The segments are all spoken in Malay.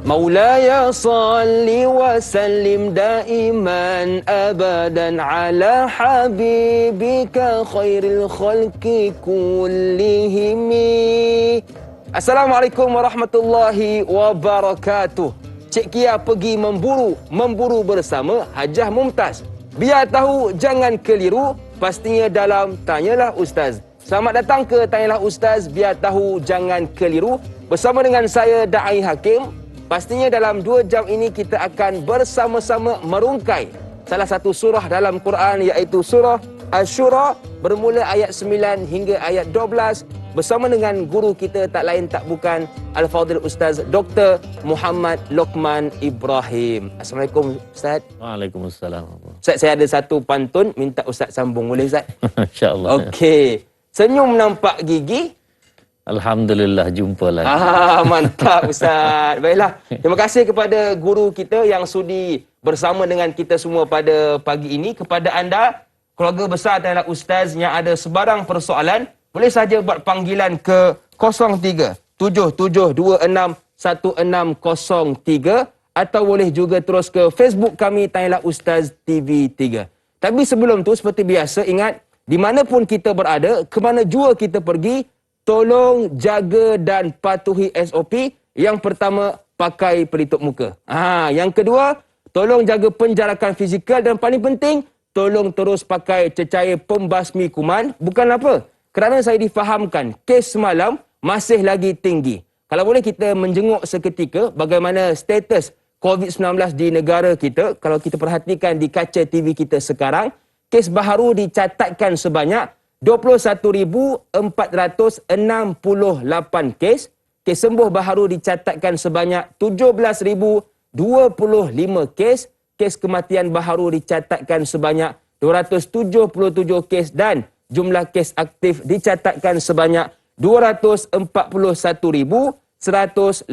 مولاي صل وسلم دائما أبدا على حبيبك خير الخلق كلهم. Assalamualaikum warahmatullahi wabarakatuh. Cik Kia pergi memburu bersama Hajah Mumtaz. Biar tahu jangan keliru, pastinya dalam Tanyalah Ustaz. Selamat datang ke Tanyalah Ustaz, biar tahu jangan keliru. Bersama dengan saya Da'i Hakim. Pastinya dalam 2 jam ini kita akan bersama-sama merungkai salah satu surah dalam Quran, iaitu surah Asy-Syura, bermula ayat 9 hingga ayat 12, bersama dengan guru kita tak lain tak bukan Al-Fadhil Ustaz Dr. Muhammad Lokman Ibrahim. Assalamualaikum Ustaz. Waalaikumsalam. Ustaz, saya ada satu pantun, minta Ustaz sambung, boleh Ustaz? InsyaAllah. Okey. Senyum nampak gigi. Alhamdulillah, jumpa lagi. Mantap Ustaz. Baiklah, terima kasih kepada guru kita yang sudi bersama dengan kita semua pada pagi ini. Kepada anda, keluarga besar Tanyalah Ustaz yang ada sebarang persoalan, boleh saja buat panggilan ke 0377261603 atau boleh juga terus ke Facebook kami Tanyalah Ustaz TV3. Tapi sebelum tu, seperti biasa, ingat, di mana pun kita berada, ke mana jua kita pergi, tolong jaga dan patuhi SOP. Yang pertama, pakai pelitup muka. Yang kedua, tolong jaga penjarakan fizikal. Dan paling penting, tolong terus pakai cecair pembasmi kuman. Bukan apa? Kerana saya difahamkan, kes semalam masih lagi tinggi. Kalau boleh kita menjenguk seketika bagaimana status COVID-19 di negara kita. Kalau kita perhatikan di kaca TV kita sekarang, kes baharu dicatatkan sebanyak 21,468 kes. Kes sembuh baharu dicatatkan sebanyak 17,025 kes. Kes kematian baharu dicatatkan sebanyak 277 kes dan jumlah kes aktif dicatatkan sebanyak 241,187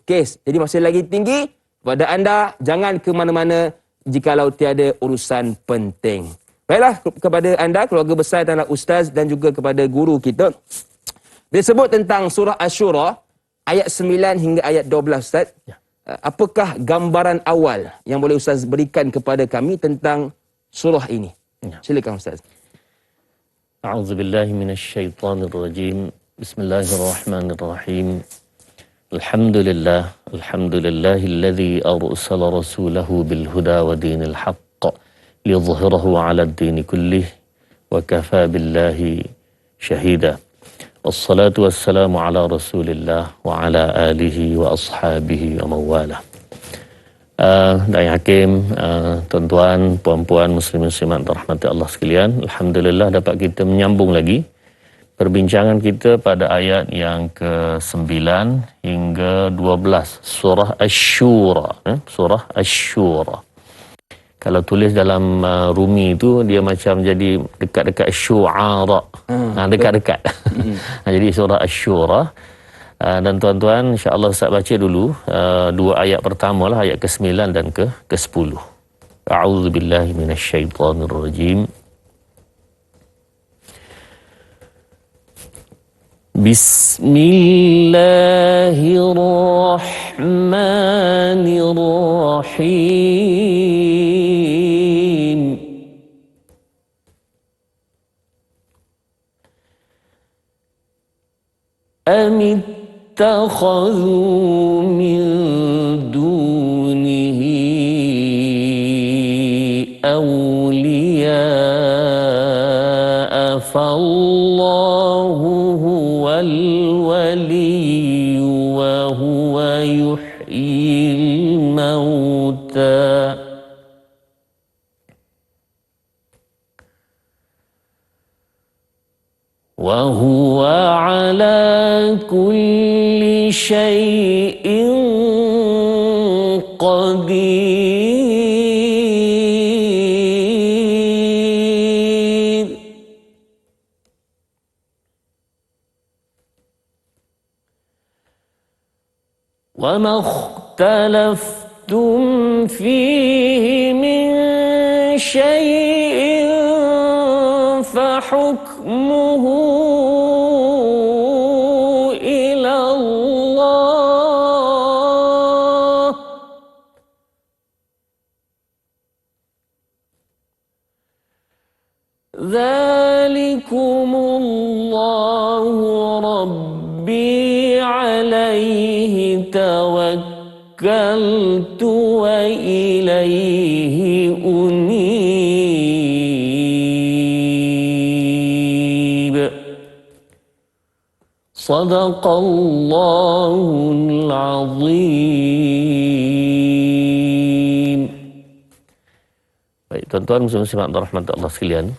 kes. Jadi masih lagi tinggi. Kepada anda, jangan ke mana-mana jikalau tiada urusan penting. Baiklah, kepada anda, keluarga besar Tanyalah Ustaz, dan juga kepada guru kita. Dia sebut tentang surah Asy-Syura, ayat 9 hingga ayat 12, Ustaz. Ya. Apakah gambaran awal yang boleh Ustaz berikan kepada kami tentang surah ini? Ya. Silakan Ustaz. A'udzubillahi minasyaitonirrajim. Bismillahirrahmanirrahim. Alhamdulillahilladzi arsala rasulahu bil huda wa dinil haqq liyudhhirahu 'ala ad-din kullih wa kafaa billahi syahida. Wassalatu wassalamu ala Rasulillah wa ala alihi wa ashabihi wa mawalah. Da'i Hakim, tuan-tuan, puan-puan, muslim-muslimat rahmati Allah sekalian, alhamdulillah dapat kita menyambung lagi perbincangan kita pada ayat yang ke-9 hingga 12 surah Asy-Syura, surah Asy-Syura. Kalau tulis dalam Rumi itu, dia macam jadi dekat-dekat Syu'ara. Dekat-dekat. Jadi surah Asy-Syura. Dan tuan-tuan, insya-Allah Ustaz baca dulu 2 ayat pertama lah, ayat ke-9 dan ke-10. A'udzubillahi minasyaitonirrajim. Bismillahirrahmanirrahim. Am ittakhadhu min dunihi awliya'a fallahu huwal waliyyu wa huwa yuhyil mauta wa huwa ala kulli syai'in qadir. Wa ma ikhtalaftum fihi min syai'in fahukmuhu. عليه توكلت وإليه أنيب صدق الله العظيم. Baik, tuan-tuan muslim-muslimat rahmat Allah sekalian.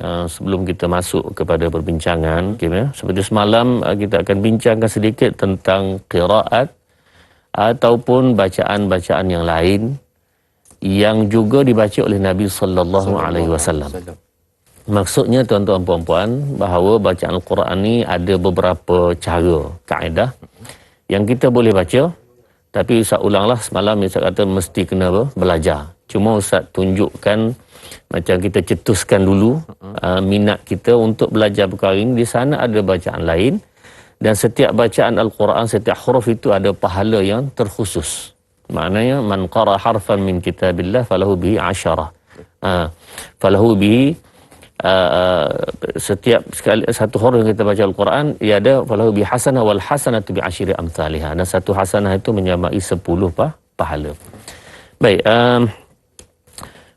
Sebelum kita masuk kepada perbincangan, seperti semalam kita akan bincangkan sedikit tentang qiraat ataupun bacaan-bacaan yang lain yang juga dibaca oleh Nabi sallallahu alaihi wasallam. Maksudnya tuan-tuan puan-puan bahawa bacaan Al-Quran ni ada beberapa cara, kaedah yang kita boleh baca, tapi Ustaz ulanglah semalam Ustaz kata mesti kena belajar. Cuma Ustaz tunjukkan macam kita cetuskan dulu minat kita untuk belajar perkara ini. Di sana ada bacaan lain dan setiap bacaan Al-Quran, setiap huruf itu ada pahala yang terkhusus. Maknanya man qara harfan min kitabillah falahu bihi 10. Falahu bihi setiap sekali satu huruf yang kita baca Al-Quran ia ada falahu bi hasanah wal hasanatu bi asyri amsalihha. Dan satu hasanah itu menyamai 10 pahala. Baik,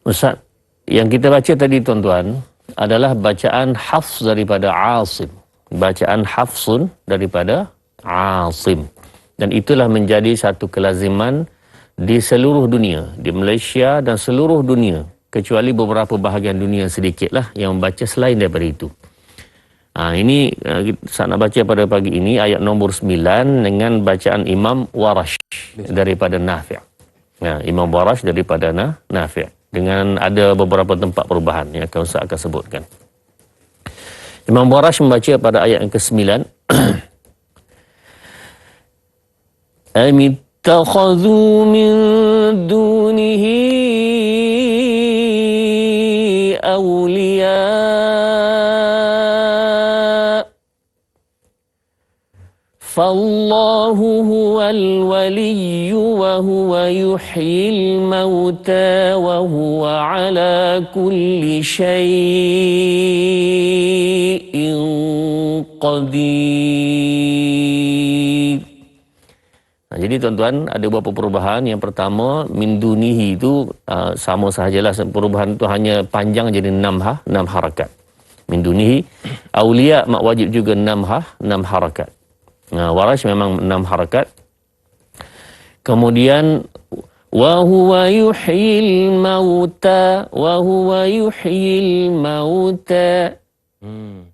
Ustaz, yang kita baca tadi tuan-tuan adalah bacaan Hafs daripada Asim. Bacaan Hafsun daripada Asim. Dan itulah menjadi satu kelaziman di seluruh dunia, di Malaysia dan seluruh dunia, kecuali beberapa bahagian dunia sedikitlah yang membaca selain daripada itu. Ini saya nak baca pada pagi ini ayat nombor 9 dengan bacaan Imam Warash daripada Nafi'. Imam Warash daripada Nafi'. Dengan ada beberapa tempat perubahan yang Ustaz akan sebutkan. Imam Warash membaca pada ayat yang ke-9. Am ittakhadhu min dunihi awliya fallahu huwal waliyyu wa huwa yuhyil mauta wa huwa ala kulli syai'in qadir. Jadi tuan-tuan ada beberapa perubahan. Yang pertama, min dunihi itu sama sahajalah, perubahan itu hanya panjang jadi 6 harakat. Min dunihi auliya mak wajib juga 6 harakat. Warash memang 6 harakat. Kemudian wa huwa yuhyil mauta wa huwa yuhyil mauta.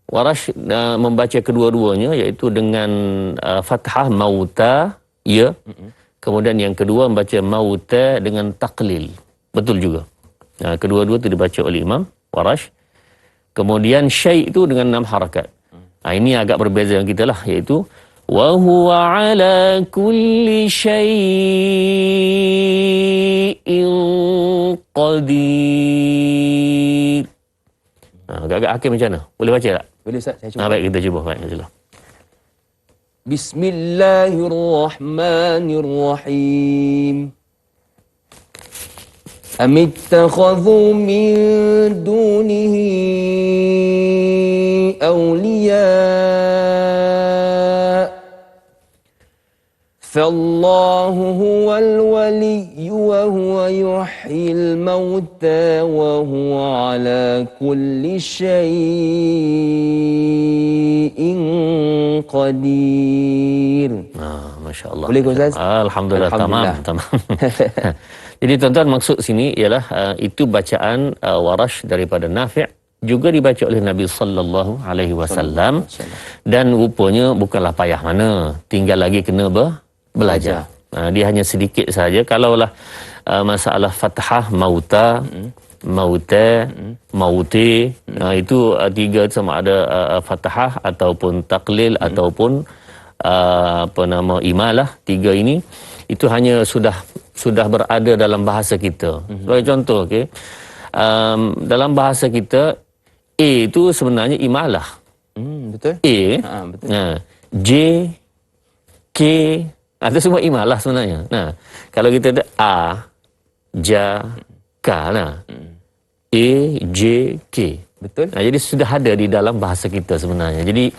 Warash membaca kedua-duanya iaitu dengan fathah mauta ya. Kemudian yang kedua membaca mauta dengan taqlil. Betul juga. Kedua-dua itu dibaca oleh Imam Warash. Kemudian syai' itu dengan 6 harakat. Ini agak berbeza dengan kita lah, iaitu wa huwa ala kulli syai'in qadir. Agak-agak hakim macam mana? Boleh baca tak? Boleh Ustaz, saya cuba. Baik, kita cuba. Baik, bismillah. Bismillahirrahmanirrahim. Am ittakhadhu min dunihi awliya fallahu huwal waliyyu wa huwa yuhyil mauta wa huwa ala kulli syai'in qadir. Masya Allah. Boleh ke Ustaz? Alhamdulillah. Tamam. Jadi tuan-tuan, maksud sini ialah itu bacaan Warash daripada Nafi' juga dibaca oleh Nabi sallallahu alaihi wasallam, dan rupanya bukanlah payah mana, tinggal lagi kena belajar. Dia hanya sedikit saja. Kalaulah masalah fathah mauta, mauta, mauti, itu tiga sama ada fathah ataupun taklil ataupun imalah. Tiga ini itu hanya sudah berada dalam bahasa kita. Sebagai contoh, dalam bahasa kita A itu sebenarnya imalah. Betul? Betul. J, K, itu semua imalah sebenarnya. Kalau kita ada A, Ja, K, A, J, K. Betul. Jadi sudah ada di dalam bahasa kita sebenarnya. Jadi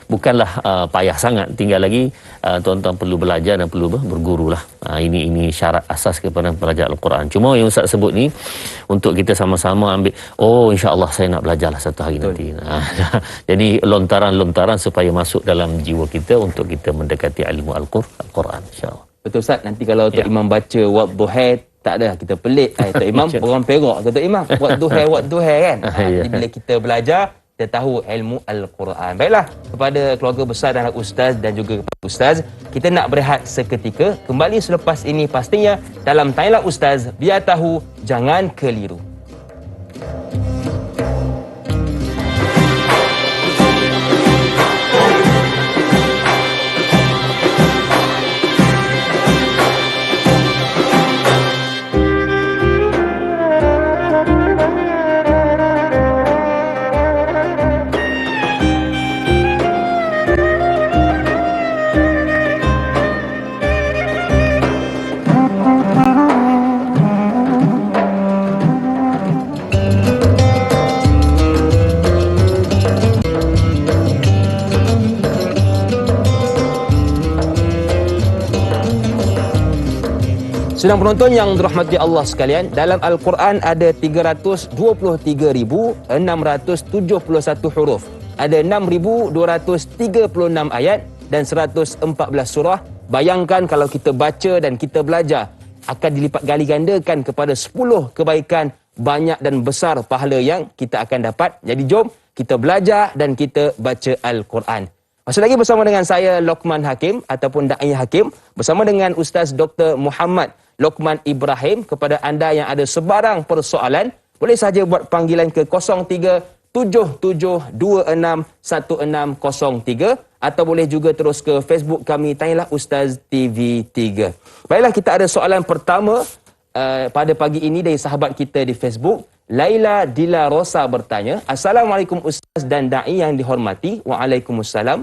bukanlah payah sangat, tinggal lagi tuan-tuan perlu belajar dan perlu berguru lah. Ini syarat asas kepada belajar Al-Quran. Cuma yang Ustaz sebut ni untuk kita sama-sama ambil, insya-Allah saya nak belajarlah satu hari nanti. Jadi lontaran-lontaran supaya masuk dalam jiwa kita untuk kita mendekati ilmu Al-Quran, insya-Allah. Betul Ustaz, nanti kalau Tok Imam baca wadduha, tak ada kita pelik. Tok Imam orang perak ke Tok Imam? Wadduha kan? Jadi bila kita belajar, kita tahu ilmu Al-Quran. Baiklah, kepada keluarga besar dan ustaz dan juga kepada ustaz, kita nak berehat seketika. Kembali selepas ini pastinya dalam Tanyalah Ustaz, biar tahu, jangan keliru. Sedang penonton yang dirahmati Allah sekalian, dalam Al-Quran ada 323,671 huruf. Ada 6,236 ayat dan 114 surah. Bayangkan kalau kita baca dan kita belajar, akan dilipat gali gandakan kepada 10 kebaikan banyak dan besar pahala yang kita akan dapat. Jadi jom kita belajar dan kita baca Al-Quran. Masih lagi bersama dengan saya, Lokman Hakim ataupun Da'i Hakim, bersama dengan Ustaz Dr. Muhammad Lokman Ibrahim. Kepada anda yang ada sebarang persoalan, boleh saja buat panggilan ke 0377261603 atau boleh juga terus ke Facebook kami, Tanyalah Ustaz TV3. Baiklah, kita ada soalan pertama pada pagi ini dari sahabat kita di Facebook. Laila Dila Rosa bertanya, Assalamualaikum Ustaz dan Da'i yang dihormati. Waalaikumsalam.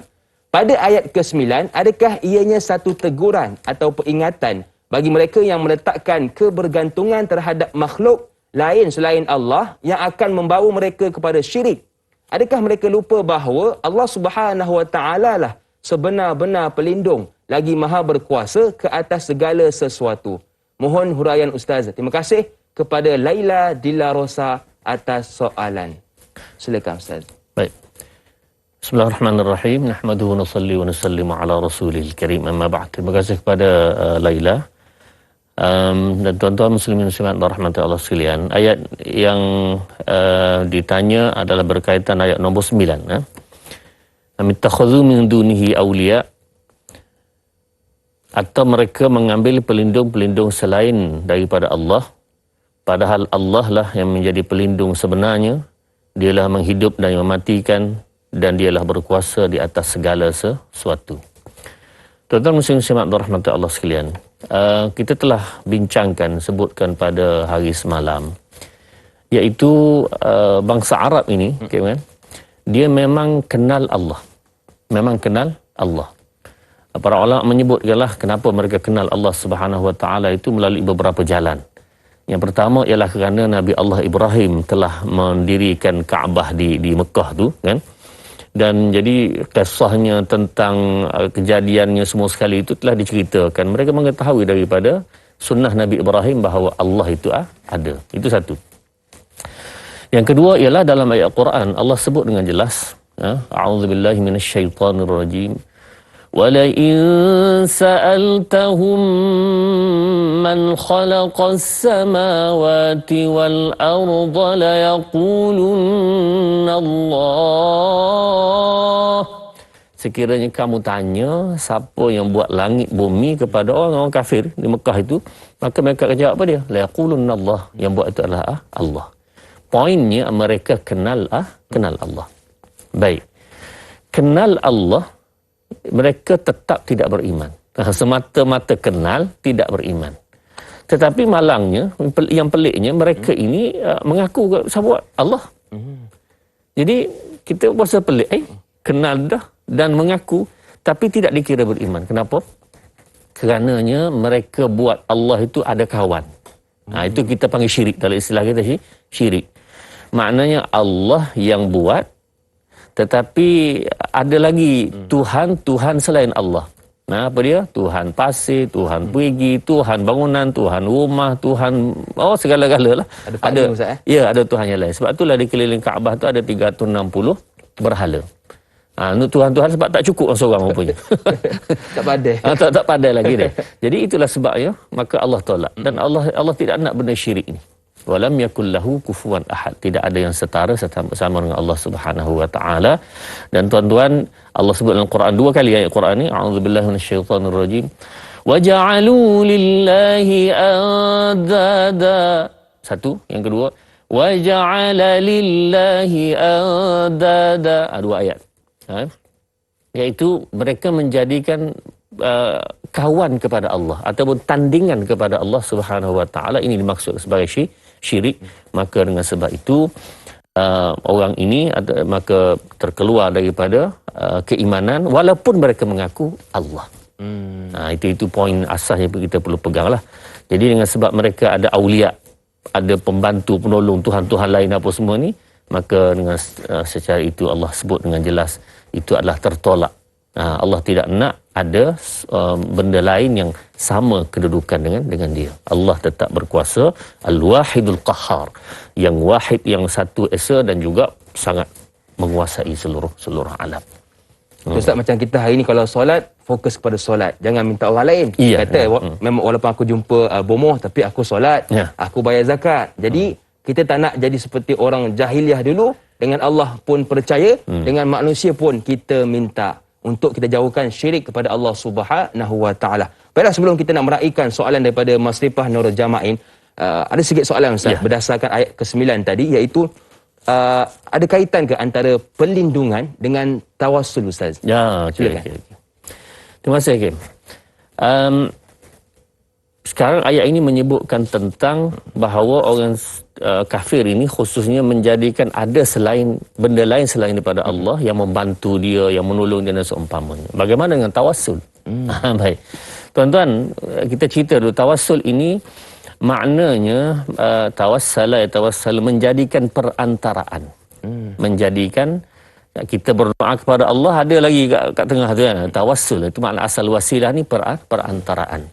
Pada ayat ke-9, adakah ianya satu teguran atau peringatan bagi mereka yang meletakkan kebergantungan terhadap makhluk lain selain Allah yang akan membawa mereka kepada syirik? Adakah mereka lupa bahawa Allah Subhanahu Wa Taala lah sebenar-benar pelindung lagi maha berkuasa ke atas segala sesuatu? Mohon huraian Ustaz. Terima kasih kepada Laila Dila Rosa atas soalan. Silakan Ustaz. Baik. Bismillahirrahmanirrahim. Nahmaduhu wa nusalli wa nusallimu ala rasulil karim. Amma ba'd. Terima kasih kepada Laila. Dan tuan-tuan muslimin muslimat rahmati Allah sekalian, ayat yang ditanya adalah berkaitan ayat nombor 9. Amittakhadhu min dunihi awliya, atau mereka mengambil pelindung-pelindung selain daripada Allah, padahal Allah lah yang menjadi pelindung sebenarnya. Dialah menghidup dan mematikan, dan dialah berkuasa di atas segala sesuatu. Tuan-tuan muslim muslimat rahmati Allah sekalian, kita telah bincangkan, sebutkan pada hari semalam, iaitu bangsa Arab ini, kan, dia memang kenal Allah. Memang kenal Allah. Para ulama menyebutkanlah kenapa mereka kenal Allah Subhanahu Wa Taala itu melalui beberapa jalan. Yang pertama ialah kerana Nabi Allah Ibrahim telah mendirikan Kaabah di Mekah tu, kan? Dan jadi kisahnya tentang kejadiannya semua sekali itu telah diceritakan. Mereka mengetahui daripada sunnah Nabi Ibrahim bahawa Allah itu ada. Itu satu. Yang kedua ialah dalam ayat Quran Allah sebut dengan jelas, a'udzubillahi minasyaitonirrajim. وَلَئِن سَأَلْتَهُمْ مَنْ خَلَقَ السَّمَاوَاتِ وَالْأَرْضَ لَيَقُولُنَّ اللَّهُ. Sekiranya kamu tanya siapa yang buat langit bumi kepada orang-orang kafir di Mekah itu, maka mereka akan jawab apa dia? لَيَقُولُنَّ اللَّهُ. Yang buat itu adalah Allah. Poinnya mereka kenal Allah. Baik. Kenal Allah, mereka tetap tidak beriman. Semata-mata kenal, tidak beriman. Tetapi malangnya, yang peliknya, mereka ini mengaku siapa Allah. Jadi kita rasa pelik, kenal dah dan mengaku, tapi tidak dikira beriman. Kenapa? Kerananya mereka buat Allah itu ada kawan. Itu kita panggil syirik. Dalam istilah kita syirik. Maknanya Allah yang buat, Tetapi ada lagi Tuhan selain Allah. Nah, apa dia? Tuhan pasir, Tuhan perigi, Tuhan bangunan, Tuhan rumah, Tuhan segala-gala lah. Ada partner, Ustaz, Ya, ada Tuhan yang lain. Sebab itulah di keliling Kaabah tu ada 360 berhala. Tuhan-Tuhan sebab tak cukup seorang rupanya. Tak pandai. Tak pandai lagi dia. Jadi itulah sebabnya maka Allah tolak. Dan Allah tidak nak benda syirik ni. Walam yakul lahu kufuwan ahad. Tidak ada yang setara sama dengan Allah Subhanahu wa taala. Dan tuan-tuan, Allah sebut dalam Quran 2 kali ayat Quran ni, a'udzubillahi minasyaitonir rajim. Wa ja'alu lillahi andada. Satu, yang kedua, wa ja'ala lillahi andada. Dua ayat. Iaitu mereka menjadikan kawan kepada Allah ataupun tandingan kepada Allah Subhanahu wa taala. Ini dimaksud sebagai syirik. Maka dengan sebab itu orang ini maka terkeluar daripada keimanan walaupun mereka mengaku Allah. Itu poin asas yang kita perlu peganglah. Jadi dengan sebab mereka ada aulia, ada pembantu, penolong, Tuhan-Tuhan lain apa semua ni, maka dengan secara itu Allah sebut dengan jelas itu adalah tertolak. Allah tidak nak ada benda lain yang sama kedudukan dengan dia. Allah tetap berkuasa, Al-Wahidul Qahhar, yang wahid, yang satu esa dan juga sangat menguasai seluruh alam. Ustaz, macam kita hari ni kalau solat, fokus kepada solat, jangan minta orang lain. Kata memang walaupun aku jumpa bomoh tapi aku solat, aku bayar zakat. Jadi kita tak nak jadi seperti orang jahiliah dulu. Dengan Allah pun percaya, dengan manusia pun kita minta untuk kita jauhkan syirik kepada Allah Subhanahu wa taala. Baiklah, sebelum kita nak meraihkan soalan daripada Mas Rifah Nurul Jama'in, ada sikit soalan Ustaz berdasarkan ayat ke-9 tadi, iaitu ada kaitan ke antara perlindungan dengan tawassul, Ustaz? Ya, okey. Terima kasih, Hakim. Sekarang ayat ini menyebutkan tentang bahawa orang kafir ini khususnya menjadikan ada benda lain selain daripada Allah yang membantu dia, yang menolong dia dan seumpamanya. Bagaimana dengan tawassul? Baik. Tuan-tuan, kita cerita dulu tawassul ini maknanya tawassal menjadikan perantaraan. Menjadikan kita berdoa kepada Allah, ada lagi kat tengah tu kan. Tawassul itu makna asal wasilah ni perantaraan.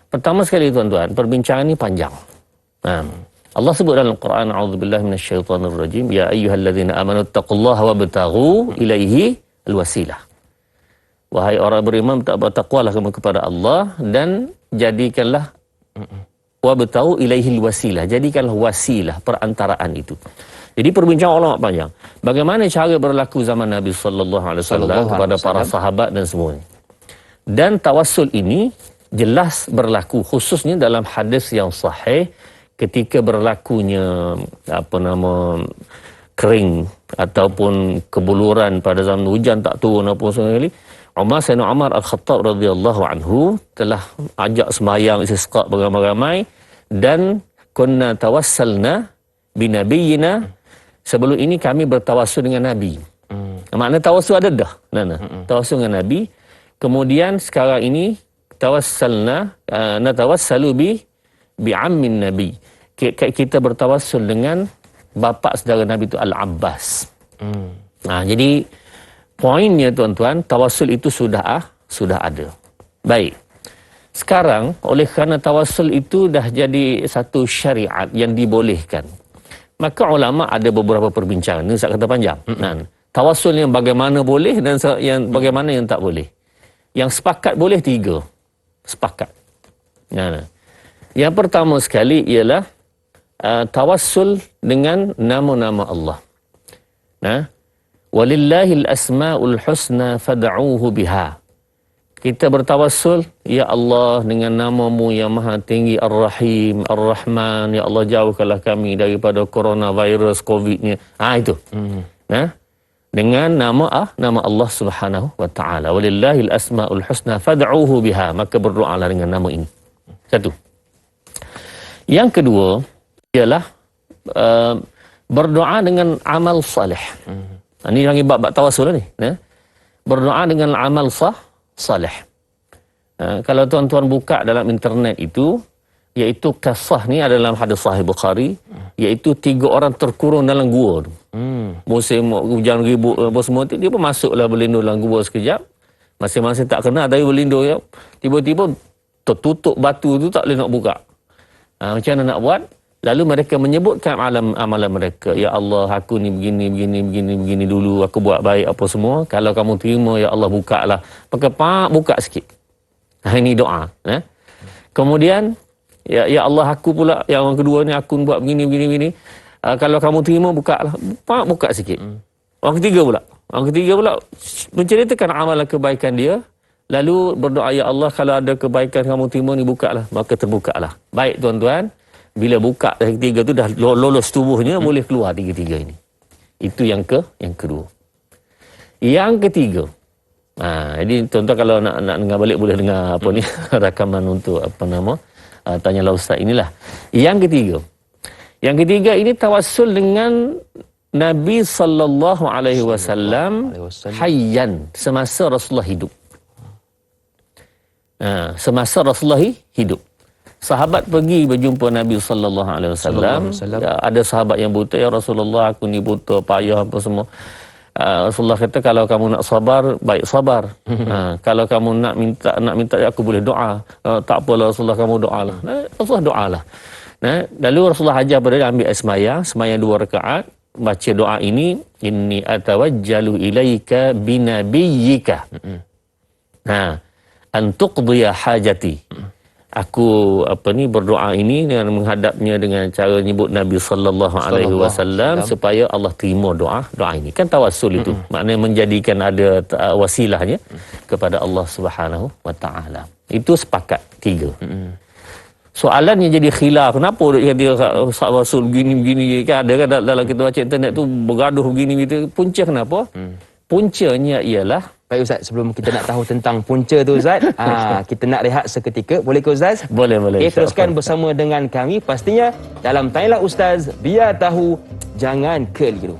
Pertama sekali tuan-tuan, perbincangan ini panjang. Allah sebut dalam Quran, a'udzubillahi minasyaitonir rajim, ya ayyuhallazina amanu taqullaha wabtaghu ilaihi alwasilah. Wahai orang beriman, bertakwalah kamu kepada Allah dan jadikanlah wabtaghu ilaihi alwasilah, jadikanlah wasilah, perantaraan itu. Jadi perbincangan ulama panjang. Bagaimana cara berlaku zaman Nabi sallallahu alaihi wasallam kepada para sahabat dan semuanya. Dan tawassul ini jelas berlaku khususnya dalam hadis yang sahih ketika berlakunya kering ataupun kebuluran pada zaman hujan tak turun apa sekali. Sayyidina Umar Al-Khattab radhiyallahu anhu telah ajak sembahyang istisqa beramai-ramai dan kunna tawassalna binabiyina, sebelum ini kami bertawassul dengan Nabi. Makna tawassul ada dah. Tawassul dengan Nabi. Kemudian sekarang ini natawassalu bi ammin Nabi. Kita bertawassul dengan bapa saudara Nabi itu Al-Abbas. Jadi poinnya tuan-tuan, tawassul itu sudah ada. Baik. Sekarang oleh kerana tawassul itu dah jadi satu syariat yang dibolehkan, maka ulama ada beberapa perbincangan. Ini saya kata panjang. Tawassul yang bagaimana boleh dan yang bagaimana yang tak boleh. Yang sepakat boleh 3. Sepakat. Yang pertama sekali ialah tawassul dengan nama-nama Allah. Walillahil asma'ul husna fad'uuhu biha. Kita bertawassul, ya Allah, dengan nama-Mu yang maha tinggi, Ar-Rahim, Ar-Rahman, ya Allah jauhkanlah kami daripada coronavirus, COVID ni. Itu. Dengan nama Allah Subhanahu wa taala. Walillahil asmaul husna fad'uuhu biha, maka berdoalah dengan nama ini. Satu. Yang kedua ialah berdoa dengan amal salih. Ini lagi bab tawassul ni, berdoa dengan amal salih. Kalau tuan-tuan buka dalam internet itu, iaitu kisah ni adalah hadis sahih Bukhari, iaitu 3 orang terkurung dalam gua tu. Musim hujan ribut apa semua tu, dia pun masuklah berlindung dalam gua sekejap. Masing-masing tak kenal tapi berlindung ya. Tiba-tiba tertutup batu tu, tak boleh nak buka. Macam mana nak buat? Lalu mereka menyebutkan amalan mereka. Ya Allah, aku ni begini dulu, aku buat baik apa semua. Kalau kamu terima, ya Allah, bukalah. Maka buka sikit. Ini doa. Kemudian, ya Allah, aku pula, yang kedua ni, aku buat begini. Kalau kamu terima, bukalah. Buka sikit. Orang ketiga pula menceritakan amalan kebaikan dia. Lalu berdoa, ya Allah, kalau ada kebaikan kamu terima ni, bukalah. Maka terbukalah. Baik tuan-tuan, bila buka yang ketiga tu dah lolos tubuhnya, boleh keluar tiga-tiga ini. Itu yang kedua. Yang ketiga. Jadi tuan-tuan kalau nak dengar balik, boleh dengar apa ni rakaman untuk tanyalah Ustaz inilah. Yang ketiga ini tawassul dengan Nabi sallallahu alaihi wasallam hayyan, semasa Rasulullah hidup. Semasa Rasulullah hidup. Sahabat pergi berjumpa Nabi sallallahu alaihi wasallam. Ada sahabat yang buta, ya Rasulullah, aku ni buta, payah apa semua. Rasulullah kata, kalau kamu nak sabar, baik sabar. Kalau kamu nak minta, aku boleh doa. Tak apalah Rasulullah, kamu doalah. Rasulullah doalah. Lalu Rasulullah ajar pada dia ambil sembahyang 2 rakaat, baca doa ini, inni atawajjalu ilaika binabiyyika. An tuqdiya hajati. Aku berdoa ini dengan menghadapnya dengan cara nyebut Nabi sallallahu alaihi wasallam supaya Allah terima doa ini. Kan tawassul itu. Maknanya menjadikan ada wasilahnya kepada Allah Subhanahu wa taala. Itu sepakat 3. Soalannya jadi khilaf. Kenapa dia tawassul begini kan, ada kan dalam kita baca internet tu bergaduh begini gitu. Punca kenapa? Puncanya ialah, baik Ustaz, sebelum kita nak tahu tentang punca tu Ustaz, kita nak rehat seketika. Boleh ke Ustaz? Boleh. Teruskan bersama dengan kami pastinya dalam Tanyalah Ustaz, biar tahu, jangan keliru.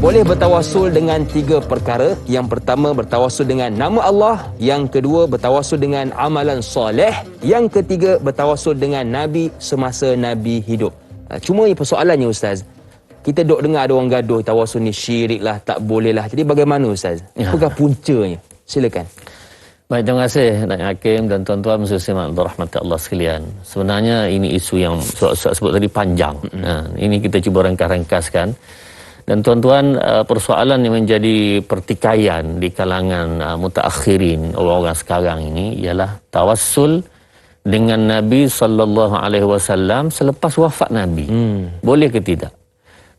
Boleh bertawassul dengan 3 perkara. Yang pertama, bertawassul dengan nama Allah. Yang kedua, bertawassul dengan amalan soleh. Yang ketiga, bertawassul dengan Nabi semasa Nabi hidup. Cuma persoalannya Ustaz, kita duk dengar ada orang gaduh tawassul ni syirik lah, tak boleh lah. Jadi bagaimana Ustaz? Apakah puncanya? Silakan. Baik, terima kasih Datuk Hakim dan tuan-tuan muslimin rahmat Allah sekalian. Sebenarnya ini isu yang sebut tadi panjang. Ini kita cuba ringkas-ringkaskan. Dan tuan-tuan, persoalan yang menjadi pertikaian di kalangan mutaakhirin, orang-orang sekarang ini, ialah tawassul dengan Nabi sallallahu alaihi wasallam selepas wafat Nabi. Boleh ke tidak?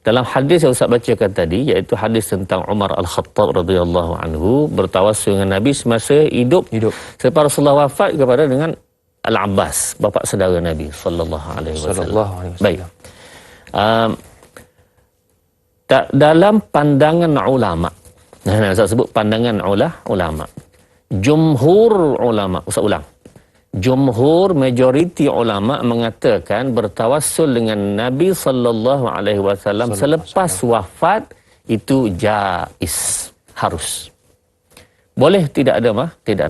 Dalam hadis yang Ustaz bacakan tadi, iaitu hadis tentang Umar Al-Khattab radhiyallahu anhu bertawassul dengan Nabi semasa hidup. Selepas Rasulullah wafat kepada dengan Al-Abbas, bapa saudara Nabi sallallahu alaihi wasallam. Baik. Dalam pandangan ulama, saya sebut pandangan ulama, jumhur ulama, Ustaz ulang, jumhur majoriti ulama mengatakan bertawassul dengan Nabi sallallahu alaihi wasallam selepas wafat itu jaiz, harus. Boleh, tidak ada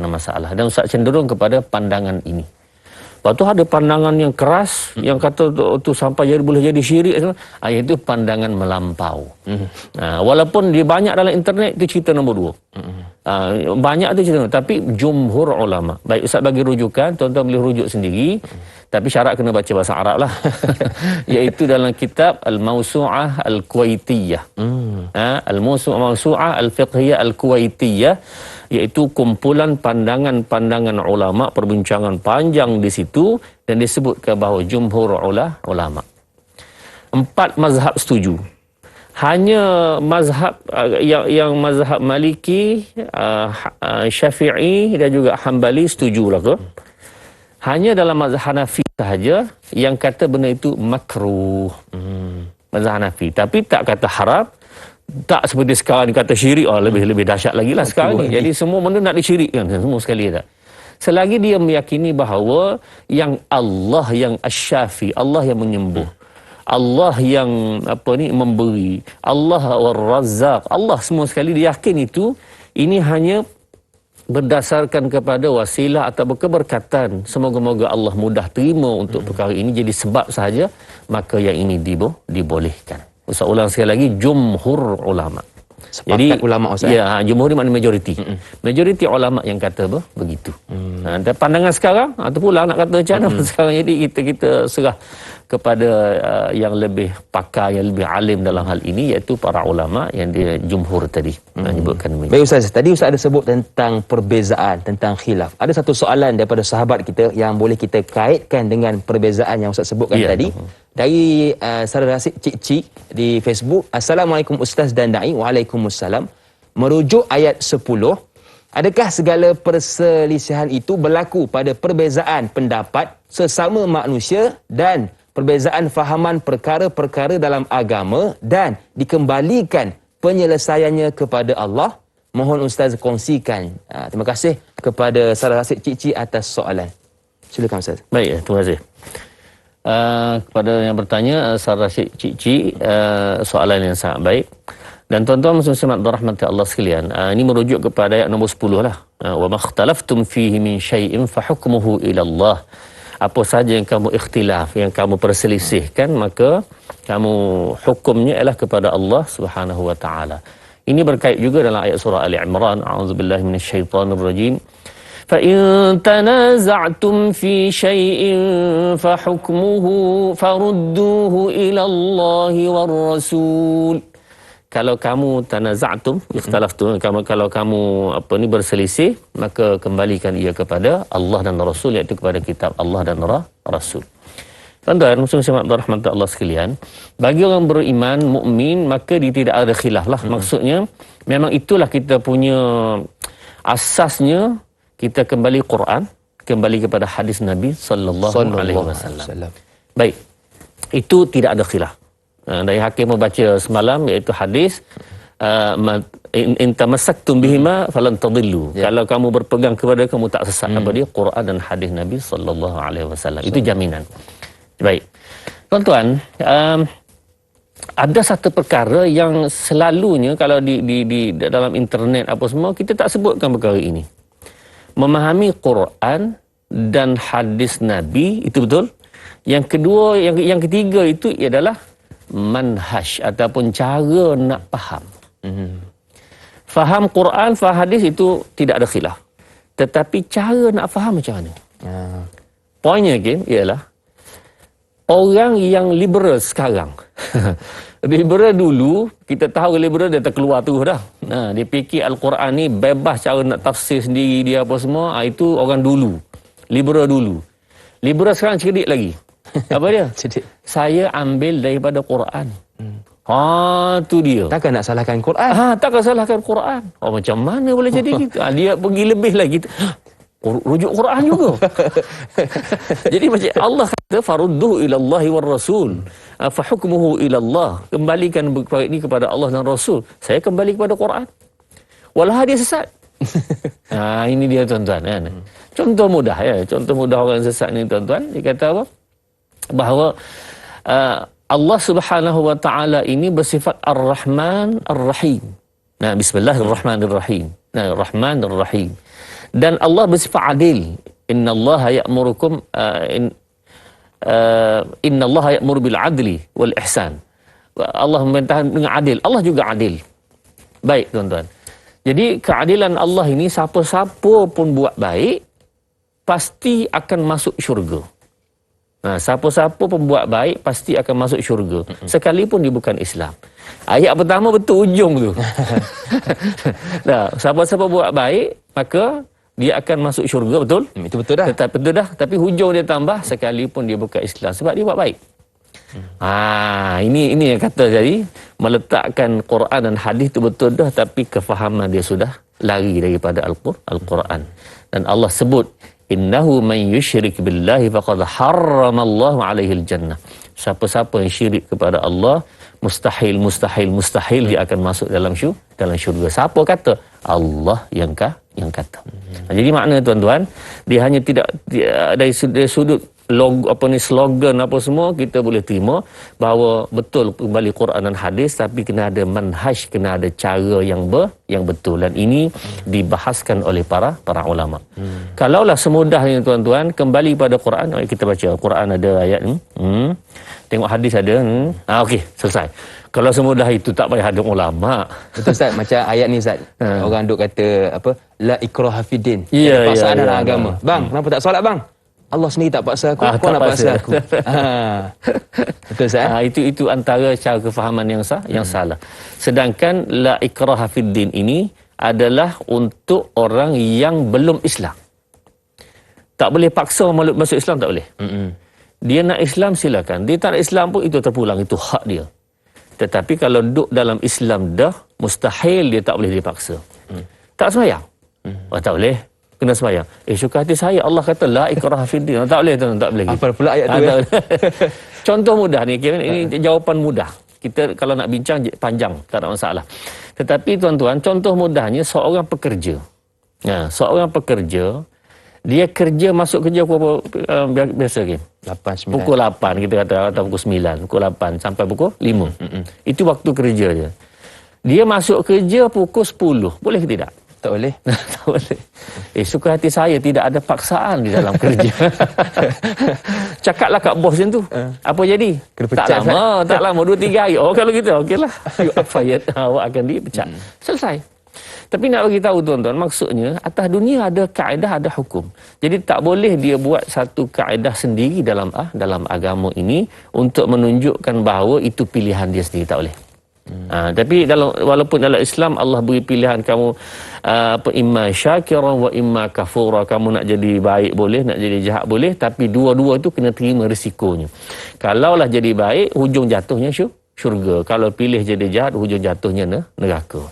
masalah. Dan Ustaz cenderung kepada pandangan ini. Lepas tu ada pandangan yang keras yang kata tu sampai boleh jadi syirik. Itu pandangan melampau. Walaupun dia banyak dalam internet, itu cerita nombor 2. Banyak tu cerita, tapi jumhur ulama. Baik, Ustaz bagi rujukan, tuan-tuan boleh rujuk sendiri. Tapi syarat kena baca bahasa Arab lah. Iaitu dalam kitab Al-Mawsu'ah Al-Kuwaitiyah. Al-Mawsu'ah Al-Fiqhiyah Al-Kuwaitiyah. Iaitu kumpulan pandangan-pandangan ulama, perbincangan panjang di situ, dan disebutkan bahawa jumhur ulama. 4 mazhab setuju. Hanya mazhab yang mazhab Maliki, Syafi'i dan juga Hambali setuju lah ke. Hanya dalam mazhab Hanafi sahaja yang kata benda itu makruh. Mazhab Hanafi. Tapi tak kata haram. Tak seperti sekarang ni kata syirik. Lebih dahsyat lagi lah sekarang ni. Jadi semua benda nak disyirikkan. Semua sekali tak. Selagi dia meyakini bahawa yang Allah yang Asy-Syafi, Allah yang menyembuh, Allah yang memberi, Allah Ar-Razzaq, Allah semua sekali dia yakin itu, ini hanya berdasarkan kepada wasilah atau keberkatan. Semoga-moga Allah mudah terima untuk perkara ini jadi sebab sahaja, maka yang ini dibolehkan. Ustaz ulang sekali lagi, jumhur ulama. Sepakat ulama Ustaz. Ya, jumhur ni maknanya majoriti. Majoriti ulama yang kata begitu. Dan pandangan sekarang atau pula nak kata macam mana sekarang, jadi kita serah kepada yang lebih pakar, yang lebih alim dalam hal ini, iaitu para ulama yang dia jumhur tadi menyebutkan demikian. Baik Ustaz, tadi Ustaz ada sebut tentang perbezaan, tentang khilaf. Ada satu soalan daripada sahabat kita yang boleh kita kaitkan dengan perbezaan yang Ustaz sebutkan tadi. Dari Sarah Rasid Cik-Cik di Facebook. Assalamualaikum Ustaz dan Da'i. Waalaikumsalam. Merujuk ayat 10, adakah segala perselisihan itu berlaku pada perbezaan pendapat sesama manusia dan perbezaan fahaman perkara-perkara dalam agama dan dikembalikan penyelesaiannya kepada Allah? Mohon Ustaz kongsikan. Terima kasih kepada Sarah Rasid Cik-Cik atas soalan. Silakan Ustaz. Baik, terima kasih. Kepada yang bertanya, Sarah Rasid Cik-Cik, soalan yang sangat baik. Dan tuan-tuan muslim rahmati Allah sekalian, ini merujuk kepada ayat nombor 10 lah. Wa makhtalaftum fihi min syai'in fa hukmuhu ila Allah. Apa saja yang kamu ikhtilaf, yang kamu perselisihkan, maka kamu hukumnya ialah kepada Allah Subhanahu wa taala. Ini berkait juga dalam ayat surah Ali Imran, a'udzubillahi minasyaitonirrajim. Fa in tanaza'tum fi syai'in fa hukmuhu farudduhu ila Allah war rasul. Kalau kamu tanaza'tum, ikhtalaftum, kalau kamu berselisih, maka kembalikan ia kepada Allah dan Rasul, iaitu kepada kitab Allah dan Rasul. Tuan-tuan, muslim rahmat Allah sekalian, bagi orang beriman, mukmin, maka dia tidak ada khilaf lah. Maksudnya, memang itulah kita punya asasnya, kita kembali Quran, kembali kepada hadis Nabi sallallahu alaihi wasallam. Baik, itu tidak ada khilaf. Dari Hakim membaca semalam, iaitu hadis in tamassaktum bihima falan tadillu. Kalau kamu berpegang kepada, kamu tak sesat. Apa dia? Quran dan hadis Nabi sallallahu alaihi wasallam. Itu jaminan. Baik. Tuan-tuan, ada satu perkara yang selalunya kalau di dalam internet apa semua, kita tak sebutkan perkara ini. Memahami Quran dan hadis Nabi, itu betul. Yang kedua, yang ketiga itu adalah manhaj ataupun cara nak faham. Faham Quran, faham hadis itu tidak ada khilaf. Tetapi cara nak faham macam mana? Poinnya ialah orang yang liberal sekarang. Liberal dulu, kita tahu liberal dia terkeluar tu dah. Dia fikir Al-Quran ni bebas cara nak tafsir sendiri dia apa semua. Itu orang dulu. Liberal dulu. Liberal sekarang cerdik lagi. Apa dia? Saya ambil daripada Quran. Tu dia. Takkan nak salahkan Quran? Takkan salahkan Quran. Macam mana boleh jadi gitu? Dia pergi lebih lagi. Rujuk Quran juga. Jadi macam Allah kata, farudduhu ila Allah war Rasul. Fa hukmuhu ila Allah. Kembalikan ini kepada Allah dan Rasul. Saya kembali kepada Quran. Walau dia sesat. Ini dia tuan-tuan. Contoh mudah ya. Contoh mudah orang sesat ni tuan-tuan. Dia kata apa? Bahawa Allah Subhanahu wa taala ini bersifat Ar-Rahman Ar-Rahim. Bismillahirrahmanirrahim. Rahman Ar-Rahim. Dan Allah bersifat adil. Innallaha ya'murukum innallaha ya'muru bil adli wal ihsan. Allah memerintah dengan adil. Allah juga adil. Baik tuan-tuan. Jadi keadilan Allah ini, siapa-siapa pun buat baik pasti akan masuk syurga. Siapa-siapa pembuat baik pasti akan masuk syurga. Sekalipun dia bukan Islam. Ayat pertama betul ujung tu. Siapa-siapa buat baik, maka dia akan masuk syurga, betul? Itu betul dah. Betul dah. Tapi hujung dia tambah, sekalipun dia bukan Islam. Sebab dia buat baik. Ini yang kata jadi meletakkan Quran dan hadis itu betul dah, tapi kefahaman dia sudah lari daripada Al-Quran. Dan Allah sebut innahu man yusyrik billahi faqad harramallahu alaihi al-jannah. Siapa-siapa yang syirik kepada Allah, mustahil dia akan masuk dalam syurga. Siapa kata? Allah yang kata. Jadi makna tuan-tuan, dia hanya tidak dari sudut slogan apa semua kita boleh terima bahawa betul kembali Quran dan hadis, tapi kena ada manhaj, kena ada cara yang betul, dan ini dibahaskan oleh para ulama. Kalaulah semudahnya tuan-tuan kembali pada Quran, kita baca Quran ada ayat tengok hadis ada okey, selesai. Kalau semudah itu tak payah ada ulama. Betul Ustaz, macam ayat ni Ustaz. Orang duk kata apa? La ikraha fiddin. Ya, paksaan dalam ya, agama. Bang, kenapa tak solat bang? Allah sendiri tak paksa aku, kau nak paksa aku. Betul Ustaz? Itu antara cara kefahaman yang salah. Sedangkan la ikraha fiddin ini adalah untuk orang yang belum Islam. Tak boleh paksa masuk Islam, tak boleh. Dia nak Islam silakan. Dia tak nak Islam pun itu terpulang, itu hak dia. Tetapi kalau duduk dalam Islam dah, mustahil dia tak boleh dipaksa. Tak sembahyang? Tak boleh. Kena sembahyang. Suka hati saya, Allah kata la ikraha fiddin. Tak boleh, tak boleh. Apa pula ayat tu? Contoh mudah ni, ini jawapan mudah. Kita kalau nak bincang panjang, tak ada masalah. Tetapi tuan-tuan, contoh mudahnya seorang pekerja. Seorang pekerja, dia kerja, masuk kerja pukul biasa ke? 8, 9. Pukul 8 kita kata, atau pukul 9, pukul 8 sampai pukul 5. Itu waktu kerja dia. Dia masuk kerja pukul 10. Boleh ke tidak? Tak boleh. Tak boleh. Suka hati saya, tidak ada paksaan di dalam kerja. Cakaplah kat bos macam tu. Apa jadi? Tak lama 2-3 hari. Kalau gitu, okeylah. Awak akan dipecat. Selesai. Tapi nak bagi tahu tuan-tuan, maksudnya atas dunia ada kaedah, ada hukum. Jadi tak boleh dia buat satu kaedah sendiri dalam agama ini untuk menunjukkan bahawa itu pilihan dia sendiri, tak boleh. Tapi walaupun dalam Islam Allah beri pilihan kamu imma syakiran wa imma kafura, kamu nak jadi baik boleh, nak jadi jahat boleh, tapi dua-dua tu kena terima risikonya. Kalaulah jadi baik, hujung jatuhnya syurga. Kalau pilih jadi jahat, hujung jatuhnya neraka.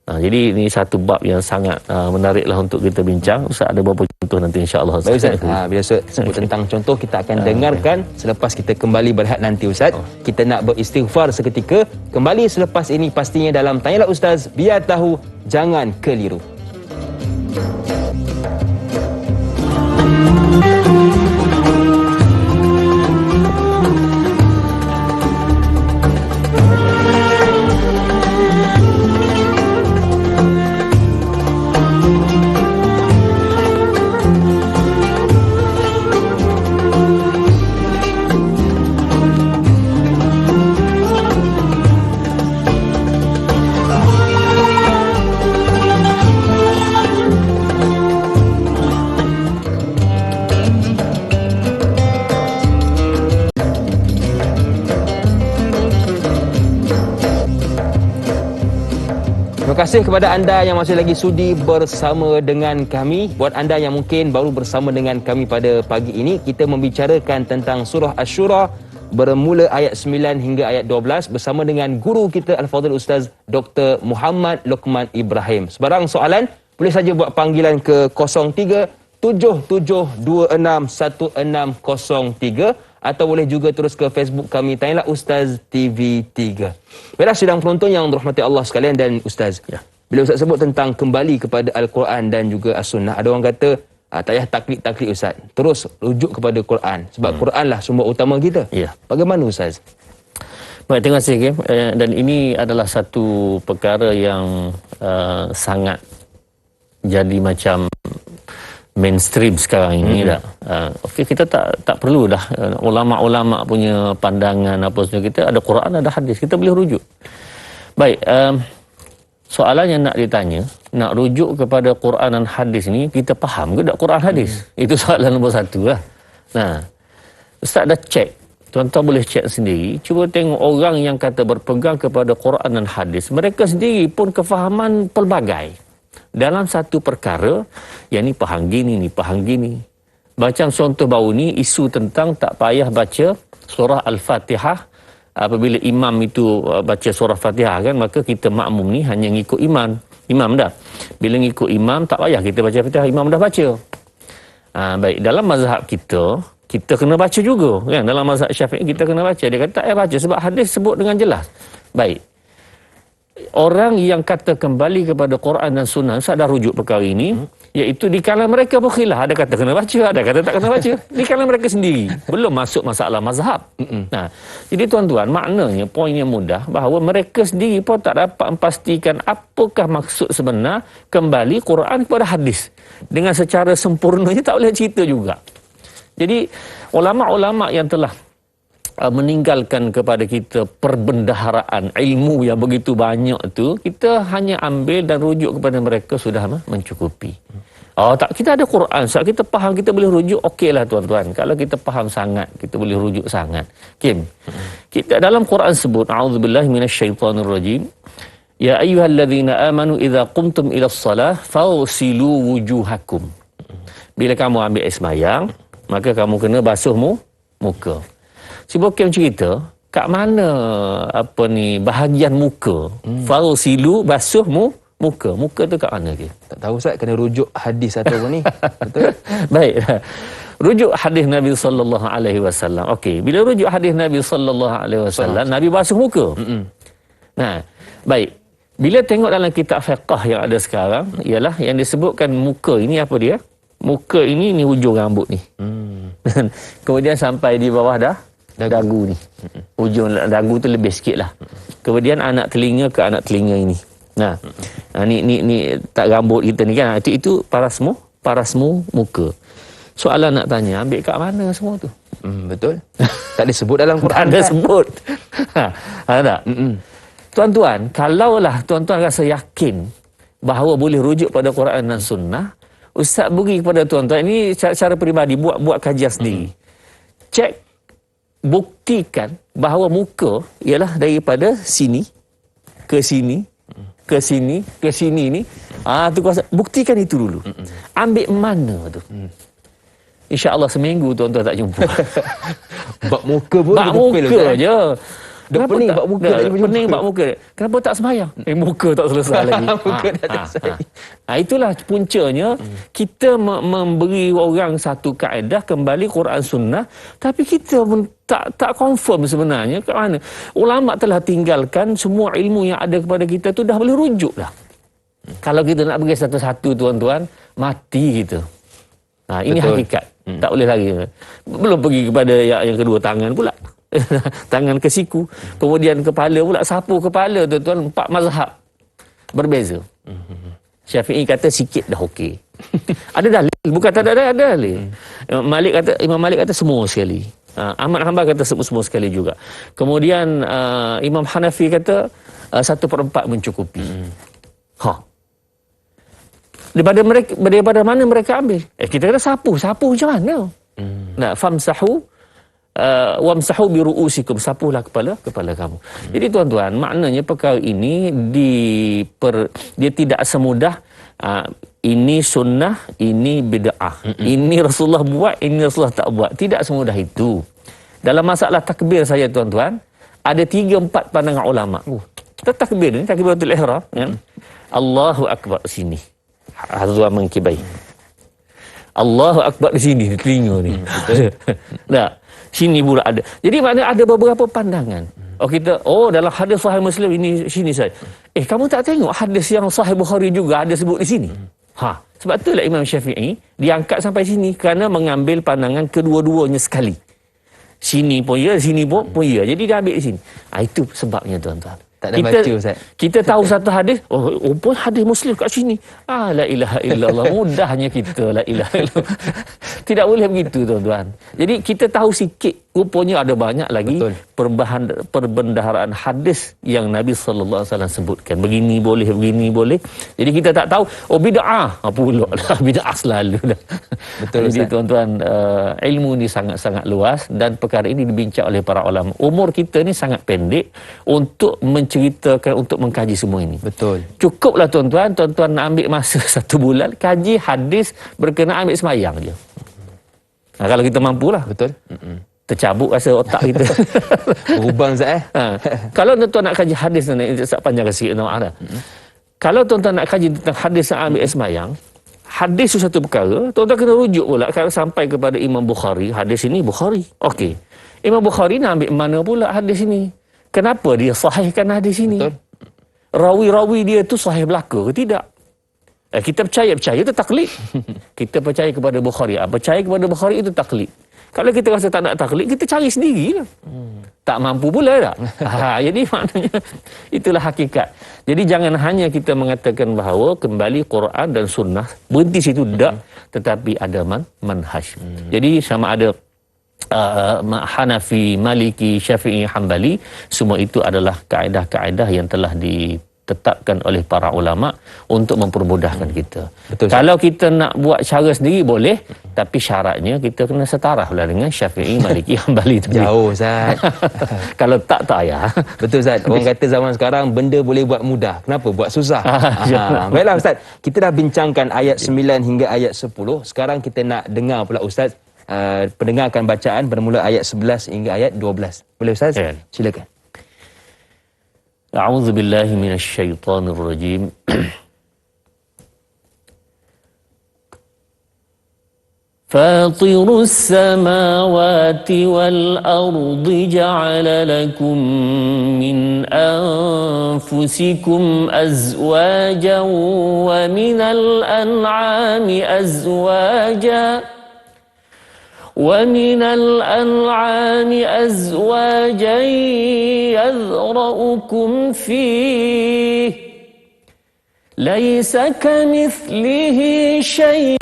Jadi ini satu bab yang sangat menariklah untuk kita bincang. Ustaz ada beberapa contoh nanti insya-Allah. Baik Ustaz. Bila sebut tentang contoh, kita akan dengarkan selepas kita kembali berehat nanti Ustaz. Kita nak beristighfar seketika. Kembali selepas ini pastinya dalam Tanyalah Ustaz, biar tahu jangan keliru. Terima kasih kepada anda yang masih lagi sudi bersama dengan kami. Buat anda yang mungkin baru bersama dengan kami pada pagi ini, kita membicarakan tentang surah Asy-Syura bermula ayat 9 hingga ayat 12 bersama dengan guru kita Al-Fadhil Ustaz Dr. Muhammad Luqman Ibrahim. Sebarang soalan boleh saja buat panggilan ke 0377261603 atau boleh juga terus ke Facebook kami Tanyalah Ustaz TV3. Baiklah sidang penonton yang dirahmati Allah sekalian dan Ustaz. Bila Ustaz sebut tentang kembali kepada Al-Quran dan juga As-Sunnah, ada orang kata tak payah taklid Ustaz. Terus rujuk kepada Quran sebab Quran lah sumber utama kita. Bagaimana Ustaz? Baik, terima kasih Kim. Dan ini adalah satu perkara yang sangat jadi macam mainstream sekarang ini dah. Okey, kita tak perlu dah ulama-ulama punya pandangan apa semua. Kita ada Quran, ada hadis, kita boleh rujuk. Baik, soalan yang nak ditanya, nak rujuk kepada Quran dan hadis ni, kita faham ke tak Quran hadis? Itu soalan nombor satu lah. Nah, Ustaz dah cek. Tuan-tuan boleh cek sendiri. Cuba tengok orang yang kata berpegang kepada Quran dan hadis. Mereka sendiri pun kefahaman pelbagai. Dalam satu perkara, yang ni faham gini, ni faham gini. Macam contoh baru ni, isu tentang tak payah baca surah Al-Fatihah, apabila imam itu baca surah Fatihah kan, maka kita makmum ni hanya ngikut imam dah. Bila ngikut imam tak payah kita baca Fatihah, imam dah baca. Baik, dalam mazhab kita kena baca juga kan. Dalam mazhab Syafi'i kita kena baca. Dia kata tak payah baca sebab hadis sebut dengan jelas. Baik, orang yang kata kembali kepada Quran dan Sunnah, saya dah rujuk perkara ini, iaitu di kalangan mereka pun khilaf. Ada kata kena baca, ada kata tak kena baca. Di kalangan mereka sendiri. Belum masuk masalah mazhab. Nah, jadi tuan-tuan, maknanya poinnya mudah, bahawa mereka sendiri pun tak dapat memastikan apakah maksud sebenar kembali Quran kepada hadis. Dengan secara sempurnanya tak boleh cerita juga. Jadi, ulama-ulama yang telah meninggalkan kepada kita perbendaharaan ilmu yang begitu banyak tu, kita hanya ambil dan rujuk kepada mereka sudah mencukupi. Tak, kita ada Quran, saat kita faham, kita boleh rujuk, okeylah tuan-tuan. Kalau kita faham sangat, kita boleh rujuk sangat. Kim, kita dalam Quran sebut, a'udzubillahi minasyaitonirrajim, ya ayyuhalladzina amanu idza qumtum ilas salah fawsilu wujuhakum. Bila kamu ambil air sembahyang, maka kamu kena basuh muka. Si Bokem cerita, kat mana bahagian muka? Fawsilu, basuh muka. Muka tu kat mana ke? Tak tahu Ustaz, kena rujuk hadis atau apa ni. Betul? Baik. Rujuk hadis Nabi sallallahu alaihi wasallam. Okey, bila rujuk hadis Nabi sallallahu alaihi wasallam, Nabi basuh muka. Nah, baik. Bila tengok dalam kitab fiqh yang ada sekarang, ialah yang disebutkan muka ini apa dia? Muka ini hujung rambut ni. Kemudian sampai di bawah dagu ni. Hujung dagu tu lebih sikit lah. Kemudian anak telinga ke anak telinga ini. Nah, ni tak rambut kita ni kan. Itu parasmu muka. Soalan nak tanya, ambil kat mana semua tu? Betul. Tak disebut dalam Quran. Tak ada sebut. Ada tak? Tuan-tuan, kalaulah tuan-tuan rasa yakin bahawa boleh rujuk pada Quran dan Sunnah, Ustaz beri kepada tuan-tuan, ini cara peribadi, buat kajian sendiri. Cek, buktikan bahawa muka ialah daripada sini ke sini ke sini ke sini ni. Tu kuasa, buktikan itu dulu. Ambil mana tu? InsyaAllah seminggu tuan-tuan tak jumpa. Bak muka pun bak muka je. Dah pening bak muka tak jumpa. Pening bak muka. Kenapa tak sembahyang? Muka tak selesai lagi. Muka tak selesai. Itulah puncanya kita memberi orang satu kaedah kembali Quran Sunnah, tapi kita pun tak confirm sebenarnya ke mana. Ulama telah tinggalkan semua ilmu yang ada kepada kita tu, dah boleh rujuk dah. Kalau kita nak pergi satu-satu tuan-tuan, mati kita. Ini betul. Hakikat. Tak boleh lagi. Belum pergi kepada yang kedua tangan pula. Tangan ke siku, kemudian kepala pula. Sapu kepala tuan-tuan, 4 mazhab berbeza. Syafi'i kata sikit dah okey. Ada dalil, bukan tak ada dalil. Imam Malik kata semua sekali. Ahmad Hanbal kata semua sekali juga. Kemudian Imam Hanafi kata 1/4 mencukupi. Daripada mana mereka ambil? Kita kata sapu macam mana? Nah, famsahu wamsahu bi ru'usikum, sapuhlah kepala kamu. Jadi tuan-tuan, maknanya perkara ini dia tidak semudah ini sunnah, ini bid'ah. Ini Rasulullah buat, ini Rasulullah tak buat. Tidak semudah itu. Dalam masalah takbir saya tuan-tuan, ada 3-4 pandangan ulama. Takbir ni, takbiratul ihram kan? Allahu akbar sini. Hazwa mankibai. Allahu akbar di sini, di telinga ni. Nah, sini pula ada. Jadi maknanya ada beberapa pandangan. Dalam hadis Sahih Muslim ini sini saya. Kamu tak tengok hadis yang Sahih Bukhari juga ada sebut di sini? Sebab itulah Imam Syafi'i diangkat sampai sini kerana mengambil pandangan kedua-duanya sekali. Sini pun ya, sini pun ya. Jadi dia ambil di sini. Itu sebabnya tuan-tuan. Tak ada baca Ustaz. Kita tahu satu hadis, pun hadis Muslim kat sini. La ilaha illallah. Mudahnya kita la ilaha illallah. Tidak boleh begitu tuan-tuan. Jadi kita tahu sikit, rupanya ada banyak lagi perbendaharaan hadis yang Nabi sallallahu alaihi wasallam sebutkan. Begini boleh. Jadi kita tak tahu, bid'ah. Pula lah bid'ah selalu dah. Betul. Jadi tuan-tuan, ilmu ni sangat-sangat luas dan perkara ini dibincang oleh para ulama. Umur kita ni sangat pendek untuk menceritakan, untuk mengkaji semua ini. Betul. Cukuplah tuan-tuan nak ambil masa 1 bulan kaji hadis berkenaan ambil sembahyang je. Kalau kita mampulah. Betul. tercabut rasa otak kita. Berubang Ustaz Kalau tuan-tuan nak kaji hadis ni, Ustaz panjang sikit nak. Kalau tuan-tuan nak kaji tentang hadis yang ambil sembahyang, hadis itu satu perkara, tuan-tuan kena rujuk pula kalau sampai kepada Imam Bukhari, hadis ini Bukhari. Okey. Imam Bukhari nak ambil mana pula hadis ini? Kenapa dia sahihkan hadis ini? Betul. Rawi-rawi dia tu sahih belaka ke tidak? Kita percaya itu taklid. Kita percaya kepada Bukhari. Percaya kepada Bukhari itu taklid. Kalau kita rasa tak nak taklid, kita cari sendirilah. Tak mampu pula tak? Jadi maknanya itulah hakikat. Jadi jangan hanya kita mengatakan bahawa kembali Quran dan Sunnah, berhenti situ tak, tetapi ada manhaj. Jadi sama ada Hanafi, Maliki, Syafi'i, Hambali, semua itu adalah kaedah-kaedah yang telah ditetapkan oleh para ulama untuk mempermudahkan kita. Betul, kalau kita nak buat cara sendiri boleh, tapi syaratnya kita kena setaraf lah dengan Syafi'i, Maliki, Hambali tadi. Jauh Ustaz. Kalau tak payah. Betul Ustaz. Orang kata zaman sekarang benda boleh buat mudah. Kenapa buat susah? Baiklah Ustaz. Kita dah bincangkan ayat 9 hingga ayat 10. Sekarang kita nak dengar pula Ustaz. Pendengarkan bacaan bermula ayat 11 hingga ayat 12. Boleh Ustaz? Ya. Silakan. A'udzu billahi minasyaitonir rajim. فاطر السماوات والأرض جعل لكم من أنفسكم أزواجا ومن الأنعام أزواجا يذرأكم فيه ليس كمثله شيء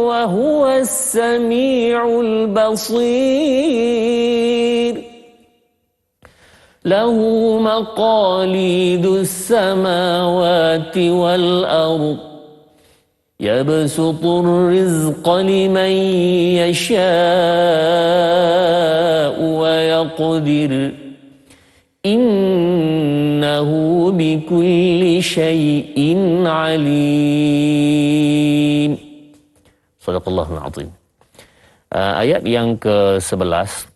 وهو السميع البصير له مقاليد السماوات والأرض يبسط الرزق لمن يشاء ويقدر إنه بكل شيء عليم. Sadaqallahul azim. Ayat yang ke-11,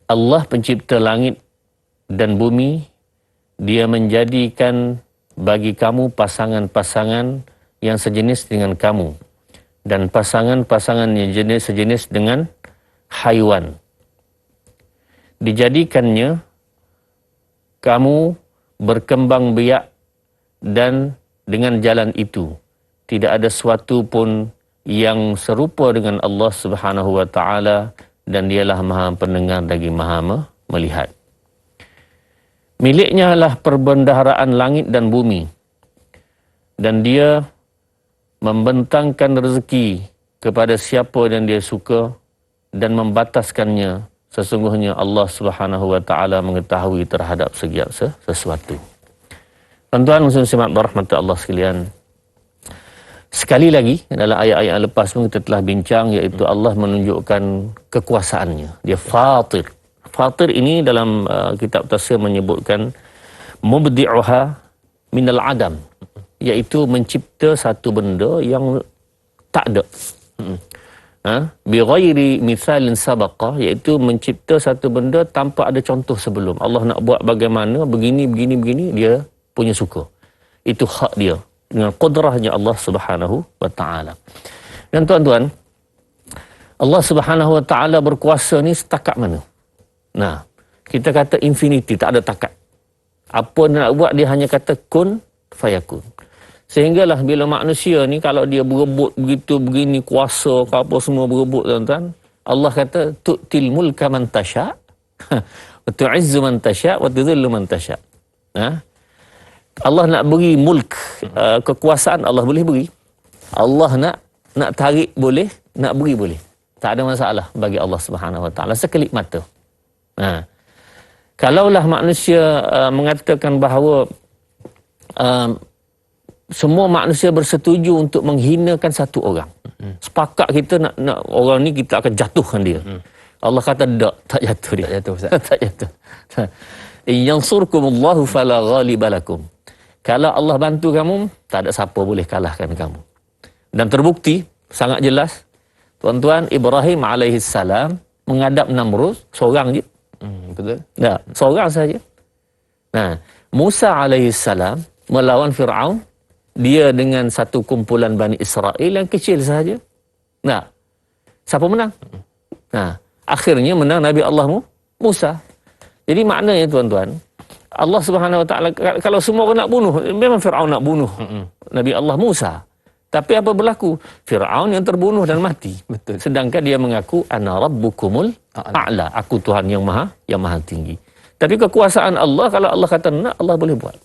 Allah pencipta langit dan bumi, Dia menjadikan bagi kamu pasangan-pasangan yang sejenis dengan kamu dan pasangan-pasangan yang sejenis dengan haiwan. Dijadikannya kamu berkembang biak dan dengan jalan itu tidak ada sesuatu pun yang serupa dengan Allah Subhanahu wa taala, dan Dialah Maha pendengar lagi Maha melihat. Miliknya lah perbendaharaan langit dan bumi, dan Dia membentangkan rezeki kepada siapa yang Dia suka dan membataskannya. Sesungguhnya Allah Subhanahu wa taala mengetahui terhadap setiap sesuatu. Tuan-tuan muslim-muslimat berahmat Allah sekalian, sekali lagi dalam ayat-ayat lepas pun kita telah bincang, iaitu Allah menunjukkan kekuasaannya. Dia Fatir. Fatir ini dalam kitab tafsir menyebutkan mubdi'uha minal adam, iaitu mencipta satu benda yang tak ada. Bi ghairi mithalin sabaqa, iaitu mencipta satu benda tanpa ada contoh sebelum. Allah nak buat bagaimana, begini, Dia punya suka. Itu hak Dia dengan qudrahnya Allah Subhanahu wa taala. Dan tuan-tuan, Allah Subhanahu wa taala berkuasa ni setakat mana? Nah, kita kata infinity, tak ada takat. Apa nak buat, Dia hanya kata kun fayakun. Sehinggalah bila manusia ni kalau dia berebut begitu begini kuasa ke apa semua berebut, tuan-tuan, Allah kata tu'til mulka man tasha wa tu'izzu man tasha wa tudhillu man tasha. Allah nak beri mulk, kekuasaan Allah boleh beri. Allah nak tarik boleh, nak beri boleh. Tak ada masalah bagi Allah Subhanahu wa taala, sekelip mata. Kalaulah manusia mengatakan bahawa semua manusia bersetuju untuk menghinakan satu orang, sepakat kita nak orang ni kita akan jatuhkan dia, Allah kata tak jatuh dia. Tak jatuh Ustaz. Tak jatuh. Yansurkumullahu fala ghaliba lakum. Kalau Allah bantu kamu, tak ada siapa boleh kalahkan kamu. Dan terbukti Sangat jelas. Tuan-tuan, Ibrahim alaihissalam menghadap Namrud seorang je. Betul. Ya, seorang saja. Nah, Musa alaihissalam melawan Fir'aun, dia dengan satu kumpulan Bani Israel yang kecil saja. Nah, siapa menang? Nah, akhirnya menang Nabi Allah Musa. Jadi maknanya tuan-tuan, Allah Subhanahu Wa Taala kalau semua orang nak bunuh, memang Fir'aun nak bunuh Nabi Allah Musa. Tapi apa berlaku? Fir'aun yang terbunuh dan mati. Betul. Sedangkan dia mengaku ana rabbukumul a'la, aku Tuhan yang maha tinggi. Tapi kekuasaan Allah, kalau Allah kata nak, Allah boleh buat.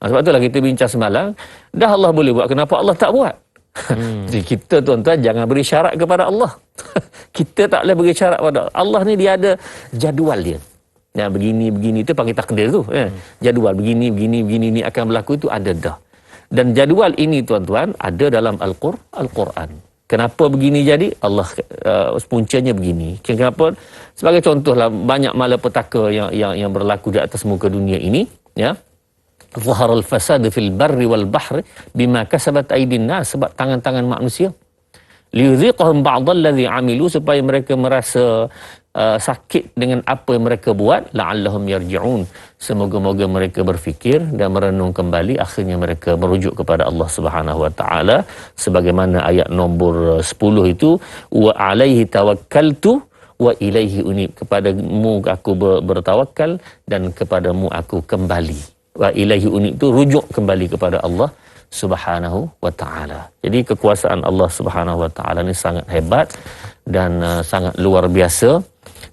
Sebab itulah kita bincang semalam, dah Allah boleh buat, kenapa Allah tak buat? Jadi kita tuan-tuan jangan beri syarat kepada Allah. Kita tak boleh beri syarat kepada Allah. Allah ni dia ada jadual dia. Ya, begini itu panggil takdir tu. Jadual begini ni akan berlaku, itu ada dah. Dan jadual ini tuan-tuan ada dalam Al-Quran. Kenapa begini jadi? Allah puncanya begini. Kenapa? Sebagai contohlah, banyak malapetaka yang berlaku di atas muka dunia ini, ya. Zaharal fasad fil barri wal bahri bima kasabat aydin nas, sebab tangan-tangan manusia. Liyudhiqahum ba'dallazi amilu, supaya mereka merasa sakit dengan apa yang mereka buat, la'allahum yarji'un, semoga-moga mereka berfikir dan merenung kembali, akhirnya mereka merujuk kepada Allah Subhanahu Wa Taala, sebagaimana ayat nombor 10 itu, wa alaihi tawakkaltu wa ilaihi unib, kepadamu aku bertawakal dan kepadamu aku kembali. Wa ilaihi unib itu rujuk kembali kepada Allah Subhanahu Wa Taala. Jadi kekuasaan Allah Subhanahu Wa Taala ni sangat hebat dan sangat luar biasa.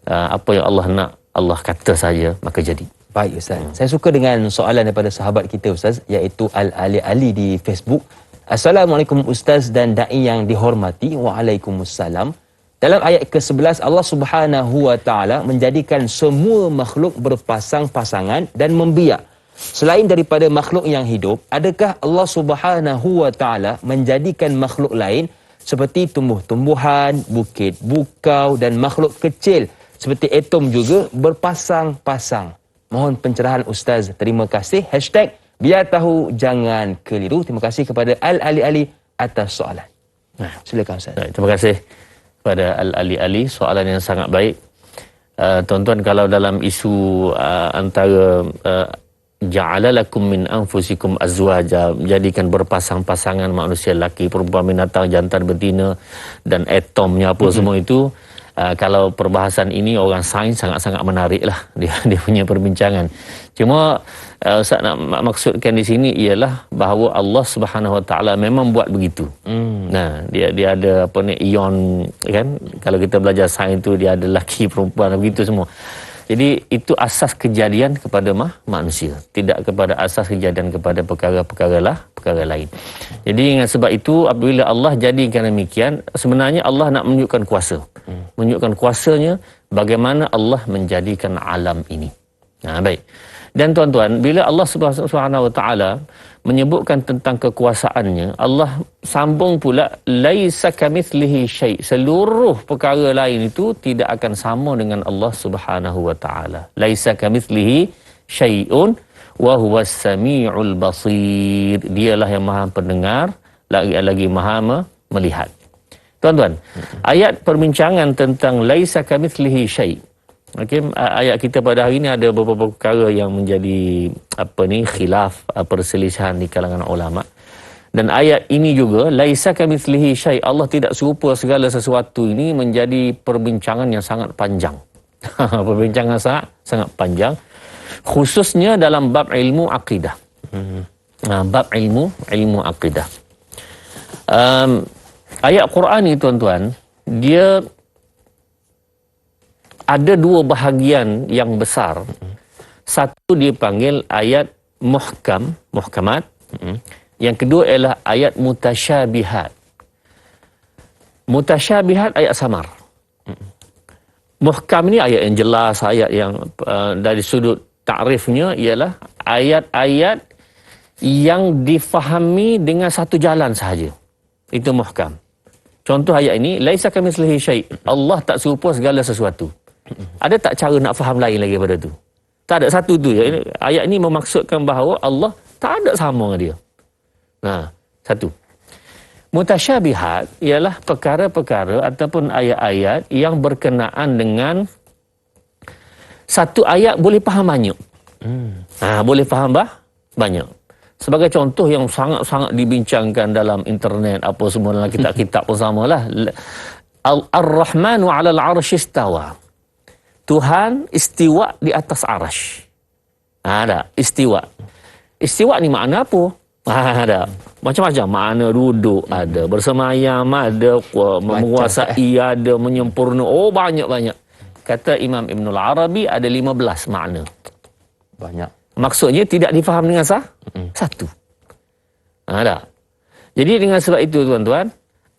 Apa yang Allah nak, Allah kata saja maka jadi. Baik Ustaz. Saya suka dengan soalan daripada sahabat kita Ustaz, iaitu Al-Ali Ali di Facebook. Assalamualaikum Ustaz dan dai yang dihormati. Waalaikumsalam. Dalam ayat ke-11 Allah Subhanahu Wa Taala menjadikan semua makhluk berpasang-pasangan dan membiak. Selain daripada makhluk yang hidup, adakah Allah Subhanahu Wa Taala menjadikan makhluk lain seperti tumbuh-tumbuhan, bukit, bukau dan makhluk kecil seperti atom juga berpasang-pasang? Mohon pencerahan Ustaz. Terima kasih. #biar tahu jangan keliru. Terima kasih kepada Al-Ali Ali atas soalan. Silakan Ustaz. Terima kasih kepada Al-Ali Ali, soalan yang sangat baik. Tuan-tuan, kalau dalam isu antara ja'ala lakum min anfusikum azwaja, jadikan berpasang-pasangan manusia lelaki, perempuan, binatang, jantan, betina dan atomnya apa semua itu, kalau perbahasan ini orang sains sangat-sangat menarik lah dia punya perbincangan. Cuma Ustaz nak maksudkan di sini ialah bahawa Allah Subhanahu Wa Taala memang buat begitu. Nah, dia ada apa ni, ion kan, kalau kita belajar sains tu dia ada lelaki, perempuan, begitu semua. Jadi itu asas kejadian kepada manusia, tidak kepada asas kejadian kepada perkara lain. Jadi dengan sebab itu apabila Allah jadikan demikian, sebenarnya Allah nak menunjukkan kuasa. Menunjukkan kuasanya bagaimana Allah menjadikan alam ini. Nah, baik. Dan tuan-tuan, bila Allah Subhanahu Wa Taala menyebutkan tentang kekuasaannya, Allah sambung pula laisa kamitslihi syai'. Seluruh perkara lain itu tidak akan sama dengan Allah Subhanahu Wa Taala. Laisa kamitslihi syai'un wa huwas samiul basir. Dialah yang Maha pendengar, lagi Maha melihat. Tuan-tuan, ayat perbincangan tentang laisa kamitslihi syai'. Okey, ayat kita pada hari ini ada beberapa perkara yang menjadi khilaf, perselisihan di kalangan ulama. Dan ayat ini juga laisa kamitslihi syai', Allah tidak serupa segala sesuatu, ini menjadi perbincangan yang sangat panjang. Perbincangan sangat panjang, khususnya dalam bab ilmu akidah. Bab ilmu akidah. Ayat Quran ni tuan-tuan, dia ada dua bahagian yang besar. Satu dia panggil ayat muhkamat. Yang kedua ialah ayat mutasyabihat. Mutasyabihat ayat samar. Muhkam ni ayat yang jelas, ayat yang dari sudut takrifnya ialah ayat-ayat yang difahami dengan satu jalan sahaja. Itu muhkam. Contoh ayat ini, laisa kamitslihi syai'. Allah tak serupa segala sesuatu. Ada tak cara nak faham lain lagi pada tu? Tak ada, satu tu. Ayat ini memaksudkan bahawa Allah tak ada sama dengan dia. Nah, satu. Mutasyabihat ialah perkara-perkara ataupun ayat-ayat yang berkenaan dengan satu ayat boleh faham banyak. Boleh faham banyak. Sebagai contoh yang sangat-sangat dibincangkan dalam internet, apa semua dalam kitab-kitab pun samalah. Ar-Rahmanu 'alal 'arsy istawa. Tuhan istiwa di atas arash. Ada istiwa. Istiwa ni makna apa? Ada macam-macam makna, duduk ada, bersemayam ada, menguasai ada, menyempurna. Oh, banyak-banyak. Kata Imam Ibn Arabi ada 15 makna. Banyak. Maksudnya tidak difaham dengan satu. Ada. Jadi dengan sebab itu tuan-tuan,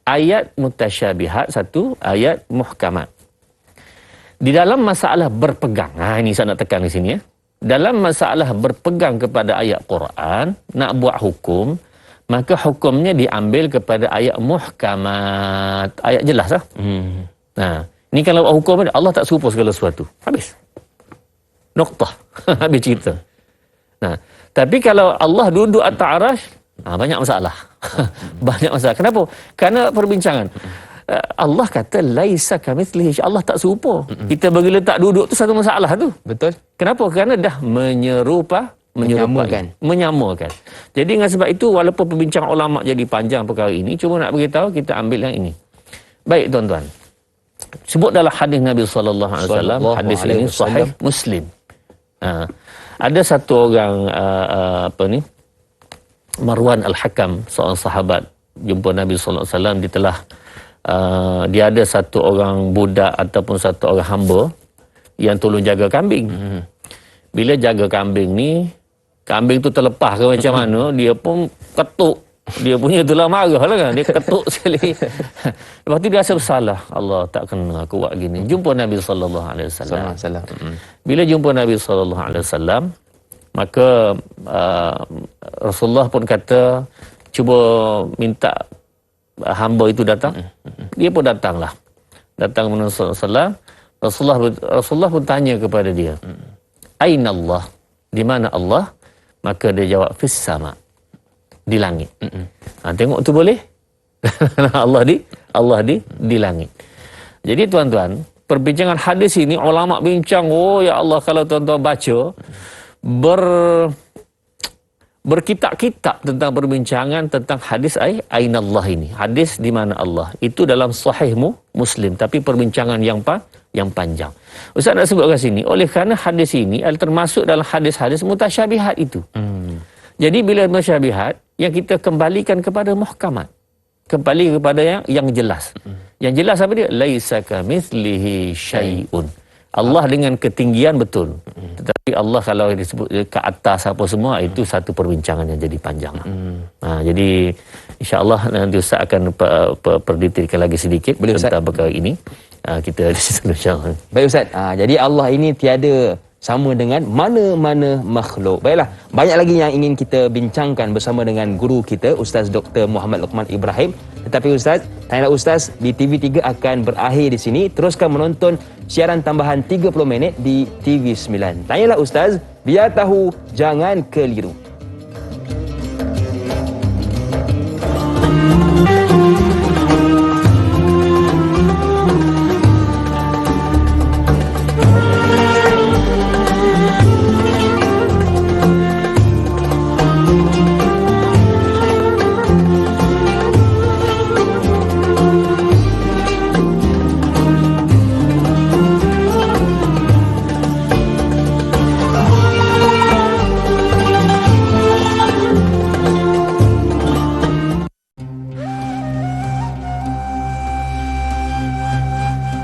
ayat mutasyabihat satu, ayat muhkamat. Di dalam masalah berpegang, ini saya nak tekan di sini ya. Dalam masalah berpegang kepada ayat Quran, nak buat hukum, maka hukumnya diambil kepada ayat muhkamat. Ayat jelas lah. Nah, ini kalau hukum Allah tak serupa segala sesuatu. Habis. Noktah. Habis cerita. Nah, tapi kalau Allah duduk atas arash, banyak masalah. Banyak masalah. Kenapa? Kerana perbincangan. Allah kata laisa kamitslihi, Allah tak serupa. Kita bagi letak duduk tu satu masalah tu. Betul. Kenapa? Kerana dah menyamakan. Jadi dengan sebab itu walaupun perbincangan ulama jadi panjang perkara ini, cuma nak beritahu kita ambil yang ini. Baik tuan-tuan. Sebut dalam hadis Nabi sallallahu alaihi wasallam, hadis ini sahih Muslim. Ada satu orang Marwan Al-Hakam, seorang sahabat, jumpa Nabi sallallahu alaihi wasallam, dia ada satu orang budak ataupun satu orang hamba yang tolong jaga kambing. Bila jaga kambing ni, kambing tu terlepas ke macam mana, dia pun ketuk. Dia punya itulah marah lah kan. Dia ketuk sekali. Lepas tu dia rasa bersalah. Allah tak kena aku buat gini. Jumpa Nabi SAW. Bila jumpa Nabi SAW, maka Rasulullah pun kata, cuba minta hamba itu datang. Dia pun datanglah. Datang kepada Rasulullah. Rasulullah pun tanya kepada dia, Aina Allah? Di mana Allah? Maka dia jawab, Fis sama. Di langit. Tengok tu boleh? Allah di langit. Jadi tuan-tuan, perbincangan hadis ini ulama bincang, oh ya Allah, kalau tuan-tuan baca berkitab-kitab tentang perbincangan tentang hadis Aina Allah ini. Hadis di mana Allah. Itu dalam sahih Muslim, tapi perbincangan yang panjang. Ustaz nak sebut kat sini, oleh kerana hadis ini termasuk dalam hadis-hadis mutasyabihat itu. Jadi bila mutasyabihat, yang kita kembalikan kepada muhkamat. Kembali kepada yang jelas. Yang jelas apa dia? Laisa kamitslihi syai'un. Allah dengan ketinggian betul. Tetapi Allah kalau disebut ke atas apa semua, itu satu perbincangan yang jadi panjang. Jadi insya-Allah nanti Ustaz akan perdetailkan lagi sedikit tentang perkara ini. Kita di situ insya-Allah. Baik Ustaz. Jadi Allah ini tiada sama dengan mana-mana makhluk. Baiklah, banyak lagi yang ingin kita bincangkan bersama dengan guru kita, Ustaz Dr. Muhammad Luqman Ibrahim. Tetapi Ustaz, Tanyalah Ustaz di TV3 akan berakhir di sini. Teruskan menonton siaran tambahan 30 minit di TV9. Tanyalah Ustaz, biar tahu, jangan keliru.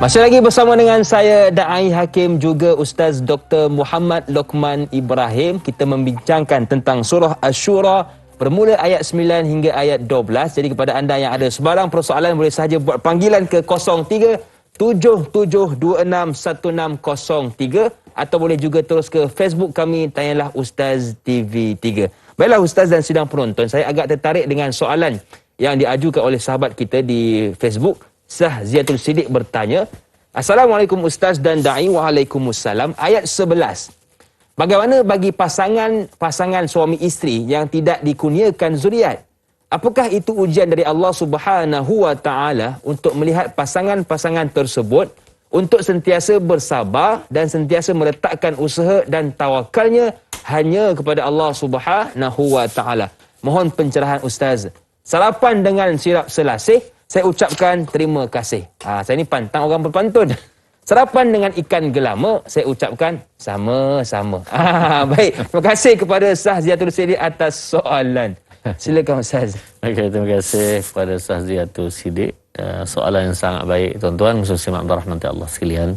Masih lagi bersama dengan saya, Da'i Hakim, juga Ustaz Dr. Muhammad Luqman Ibrahim. Kita membincangkan tentang surah Asy-Syura bermula ayat 9 hingga ayat 12. Jadi kepada anda yang ada sebarang persoalan, boleh sahaja buat panggilan ke 0377261603 atau boleh juga terus ke Facebook kami, Tanyalah Ustaz TV3. Baiklah Ustaz dan sidang penonton, saya agak tertarik dengan soalan yang diajukan oleh sahabat kita di Facebook. Sahziatul Siddiq bertanya, Assalamualaikum Ustaz dan Da'i. Waalaikumsalam. Ayat 11. Bagaimana bagi pasangan suami isteri yang tidak dikurniakan zuriat? apakah itu ujian dari Allah Subhanahu wa taala untuk melihat pasangan-pasangan tersebut untuk sentiasa bersabar dan sentiasa meletakkan usaha dan tawakalnya hanya kepada Allah Subhanahu wa taala. Mohon pencerahan Ustaz. Sarapan dengan sirap selasih, saya ucapkan terima kasih. Saya ni pantang orang berpantun. Sarapan dengan ikan gelama, saya ucapkan sama-sama. Baik, terima kasih kepada Sahziatul Sidik atas soalan. Silakan Ustaz. Okey, terima kasih kepada Sahziatul Sidik. Soalan yang sangat baik, tuan-tuan, khususnya Abdul Rahman Allah sekalian.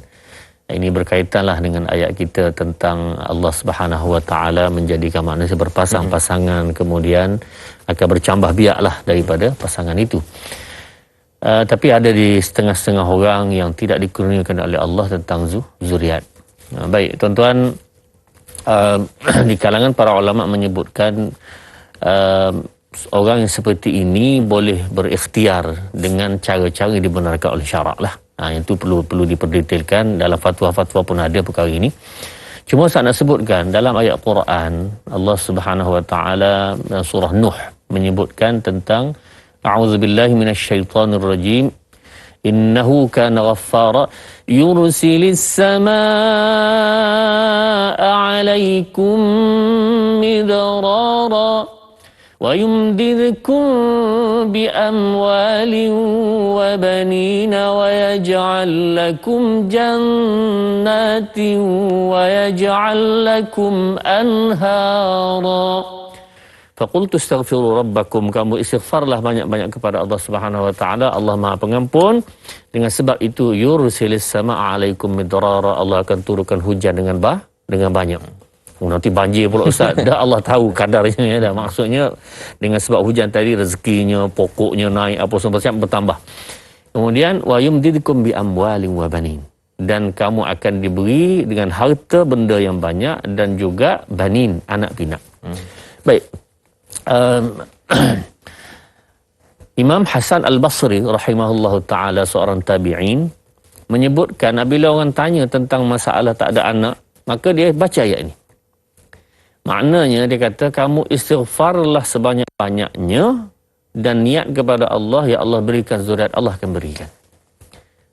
Ini berkaitanlah dengan ayat kita tentang Allah Subhanahu wa taala menjadikan manusia berpasang-pasangan, kemudian akan bercambah biaklah daripada pasangan itu. Tapi ada di setengah-setengah orang yang tidak dikurniakan oleh Allah tentang zuriat. Baik, tuan-tuan, di kalangan para ulama menyebutkan orang yang seperti ini boleh berikhtiar dengan cara-cara yang dibenarkan oleh syarak lah. Yang itu perlu diperdetailkan. Dalam fatwa-fatwa pun ada perkara ini. Cuma saya nak sebutkan dalam ayat Quran, Allah Subhanahu wa taala surah Nuh menyebutkan tentang a'udzubillahi minasyaitonir rajim. Innahu kana ghaffara yursilis samaa'a 'alaikum midrara wa yumdidkum bi amwalin wa banina wa yaj'al lakum jannatin wa yaj'al lakum anhara. Faqultu astaghfiru rabbakum, kamu istighfarlah banyak-banyak kepada Allah Subhanahu wa taala, Allah Maha Pengampun. Dengan sebab itu yursilis samaa'a 'alaikum midrara, Allah akan turunkan hujan dengan banyak. Nanti banjir pula Ustaz. Dah Allah tahu kadarnya ya dah. Maksudnya dengan sebab hujan tadi rezekinya, pokoknya naik, apa semua bertambah. Kemudian wa yumdidukum bi amwalin wa banin, dan kamu akan diberi dengan harta benda yang banyak dan juga banin, anak pinak. Baik. Imam Hasan Al-Basri rahimahullahu taala, seorang tabi'in, menyebutkan apabila orang tanya tentang masalah tak ada anak, maka dia baca ayat ini. Maknanya dia kata, kamu istighfarlah sebanyak-banyaknya dan niat kepada Allah, ya Allah berikan zuriat, Allah akan berikan.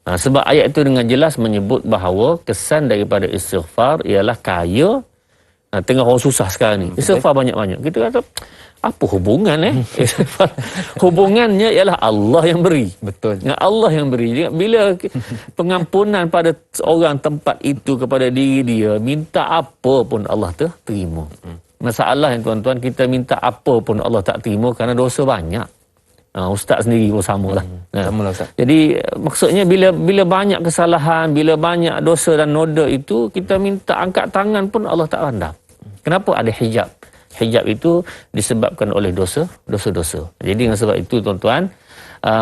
Sebab ayat itu dengan jelas menyebut bahawa kesan daripada istighfar ialah kaya. Tengah orang susah sekarang ni, istighfar banyak-banyak. Kita kata, apa hubungan Hubungannya ialah Allah yang beri. Betul. Allah yang beri. Bila pengampunan pada orang tempat itu kepada diri dia, minta apa pun Allah terima. Masalah yang tuan-tuan, kita minta apa pun Allah tak terima kerana dosa banyak. Ustaz sendiri pun samalah. Samalah Ustaz. Jadi maksudnya bila banyak kesalahan, bila banyak dosa dan noda itu, kita minta angkat tangan pun Allah tak pandang. Kenapa? Ada hijab. Hijab itu disebabkan oleh dosa-dosa. Jadi dengan sebab itu tuan-tuan,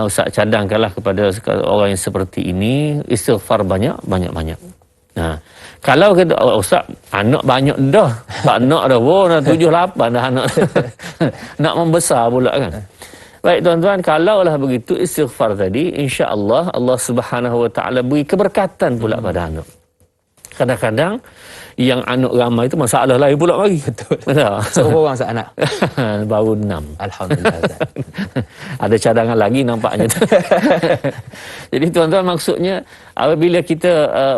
Ustaz cadangkanlah kepada orang yang seperti ini, istighfar banyak-banyak. Kalau kata Ustaz, anak banyak dah. Tak nak dah. Nak 7-8 dah anak. Nak membesar pula kan. Baik tuan-tuan, kalaulah begitu istighfar tadi, insya-Allah Allah Subhanahu wa taala beri keberkatan pula pada anak. Kadang-kadang yang anak ramai itu masalah lain pula mari. Betul. Seorang seanak. Baru 6. Alhamdulillah. Ada cadangan lagi nampaknya. Jadi tuan-tuan, maksudnya apabila kita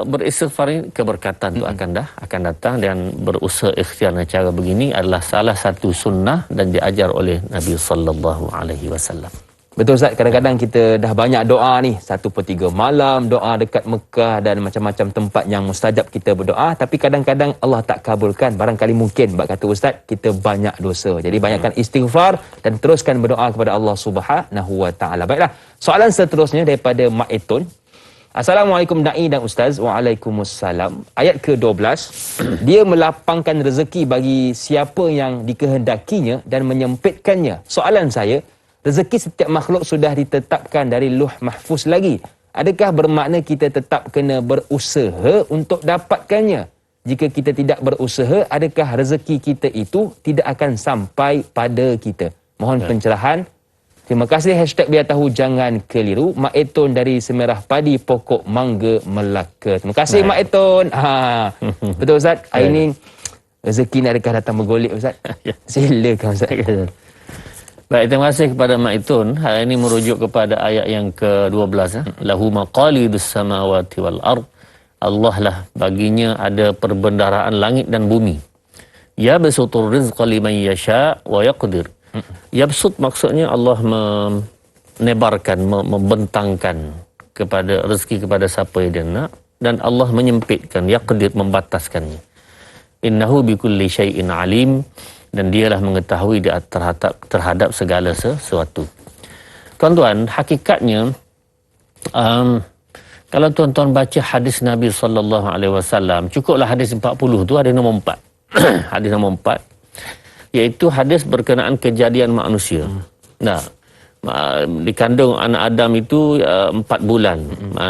beristighfar ini, keberkatan itu akan datang, dan berusaha ikhtiar dengan cara begini adalah salah satu sunnah dan diajar oleh Nabi sallallahu alaihi wasallam. Betul Ustaz, kadang-kadang kita dah banyak doa ni, 1/3 malam, doa dekat Mekah dan macam-macam tempat yang mustajab kita berdoa, tapi kadang-kadang Allah tak kabulkan. Barangkali mungkin, bab kata Ustaz, kita banyak dosa. Jadi banyakkan istighfar dan teruskan berdoa kepada Allah Subhanahu wa taala. Baiklah, soalan seterusnya daripada Mak Etun. Assalamualaikum Da'i dan Ustaz. Waalaikumsalam. Ayat ke-12, dia melapangkan rezeki bagi siapa yang dikehendakinya dan menyempitkannya. Soalan saya, rezeki setiap makhluk sudah ditetapkan dari Lauh Mahfuz lagi. Adakah bermakna kita tetap kena berusaha untuk dapatkannya? Jika kita tidak berusaha, adakah rezeki kita itu tidak akan sampai pada kita? Mohon pencerahan. Terima kasih. #biar tahu jangan keliru. Mak Etun dari Semerah Padi, Pokok Mangga, Melaka. Terima kasih Mak Etun. Betul Ustaz. Hari ini rezeki ni adakah datang bergolek Ustaz? Silakan Ustaz. Baik, terima kasih kepada Mak Itun. Hari ini merujuk kepada ayat yang ke-12. Lahu maqalidus samawati wal ard. Allah lah baginya ada perbendaharaan langit dan bumi. Ya basutur rizqa liman yasha wa yaqdir. Yabsut maksudnya Allah menebarkan, membentangkan kepada rezeki kepada siapa yang dia nak, dan Allah menyempitkan, yaqdir, membataskannya. Innahu bikulli syai'in alim, dan dialah mengetahui terhadap segala sesuatu. Tuan-tuan, hakikatnya kalau tuan-tuan baca hadis Nabi sallallahu alaihi wasallam, cukuplah hadis 40 tu, hadis nombor 4. Hadis nombor 4 iaitu hadis berkenaan kejadian manusia. Nah, dikandung anak Adam itu 4 bulan.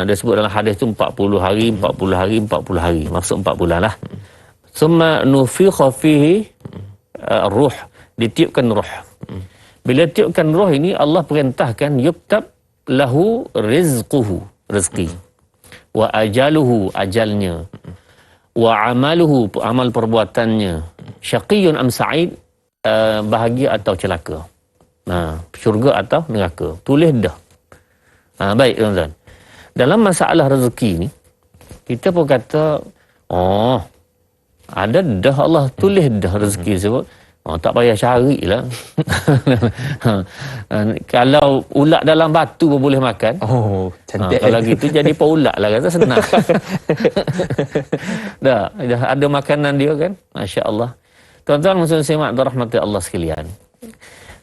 Dia sebut dalam hadis itu 40 hari, 40 hari, 40 hari. Maksud 4 bulan lah. Summa nufikha fihi ruh, ditiupkan ruh. Bila tiupkan ruh ini, Allah perintahkan yuktab lahu rizquhu, rezeki. Wa ajaluhu, ajalnya. Wa amaluhu, amal perbuatannya. Syaqiyun am sa'id, bahagia atau celaka. Syurga atau neraka. Tulis dah. Baik, tuan-tuan. Dalam masalah rezeki ni, kita pun kata, ada dah, Allah tulis dah rezeki sebut. Tak payah carilah. Kalau ulat dalam batu pun boleh makan. Cantik. Kalau gitu jadi paulat lah, kata senang. dah ada makanan dia kan. Masya Allah. Tuan-tuan muslim semak rahmati Allah sekalian.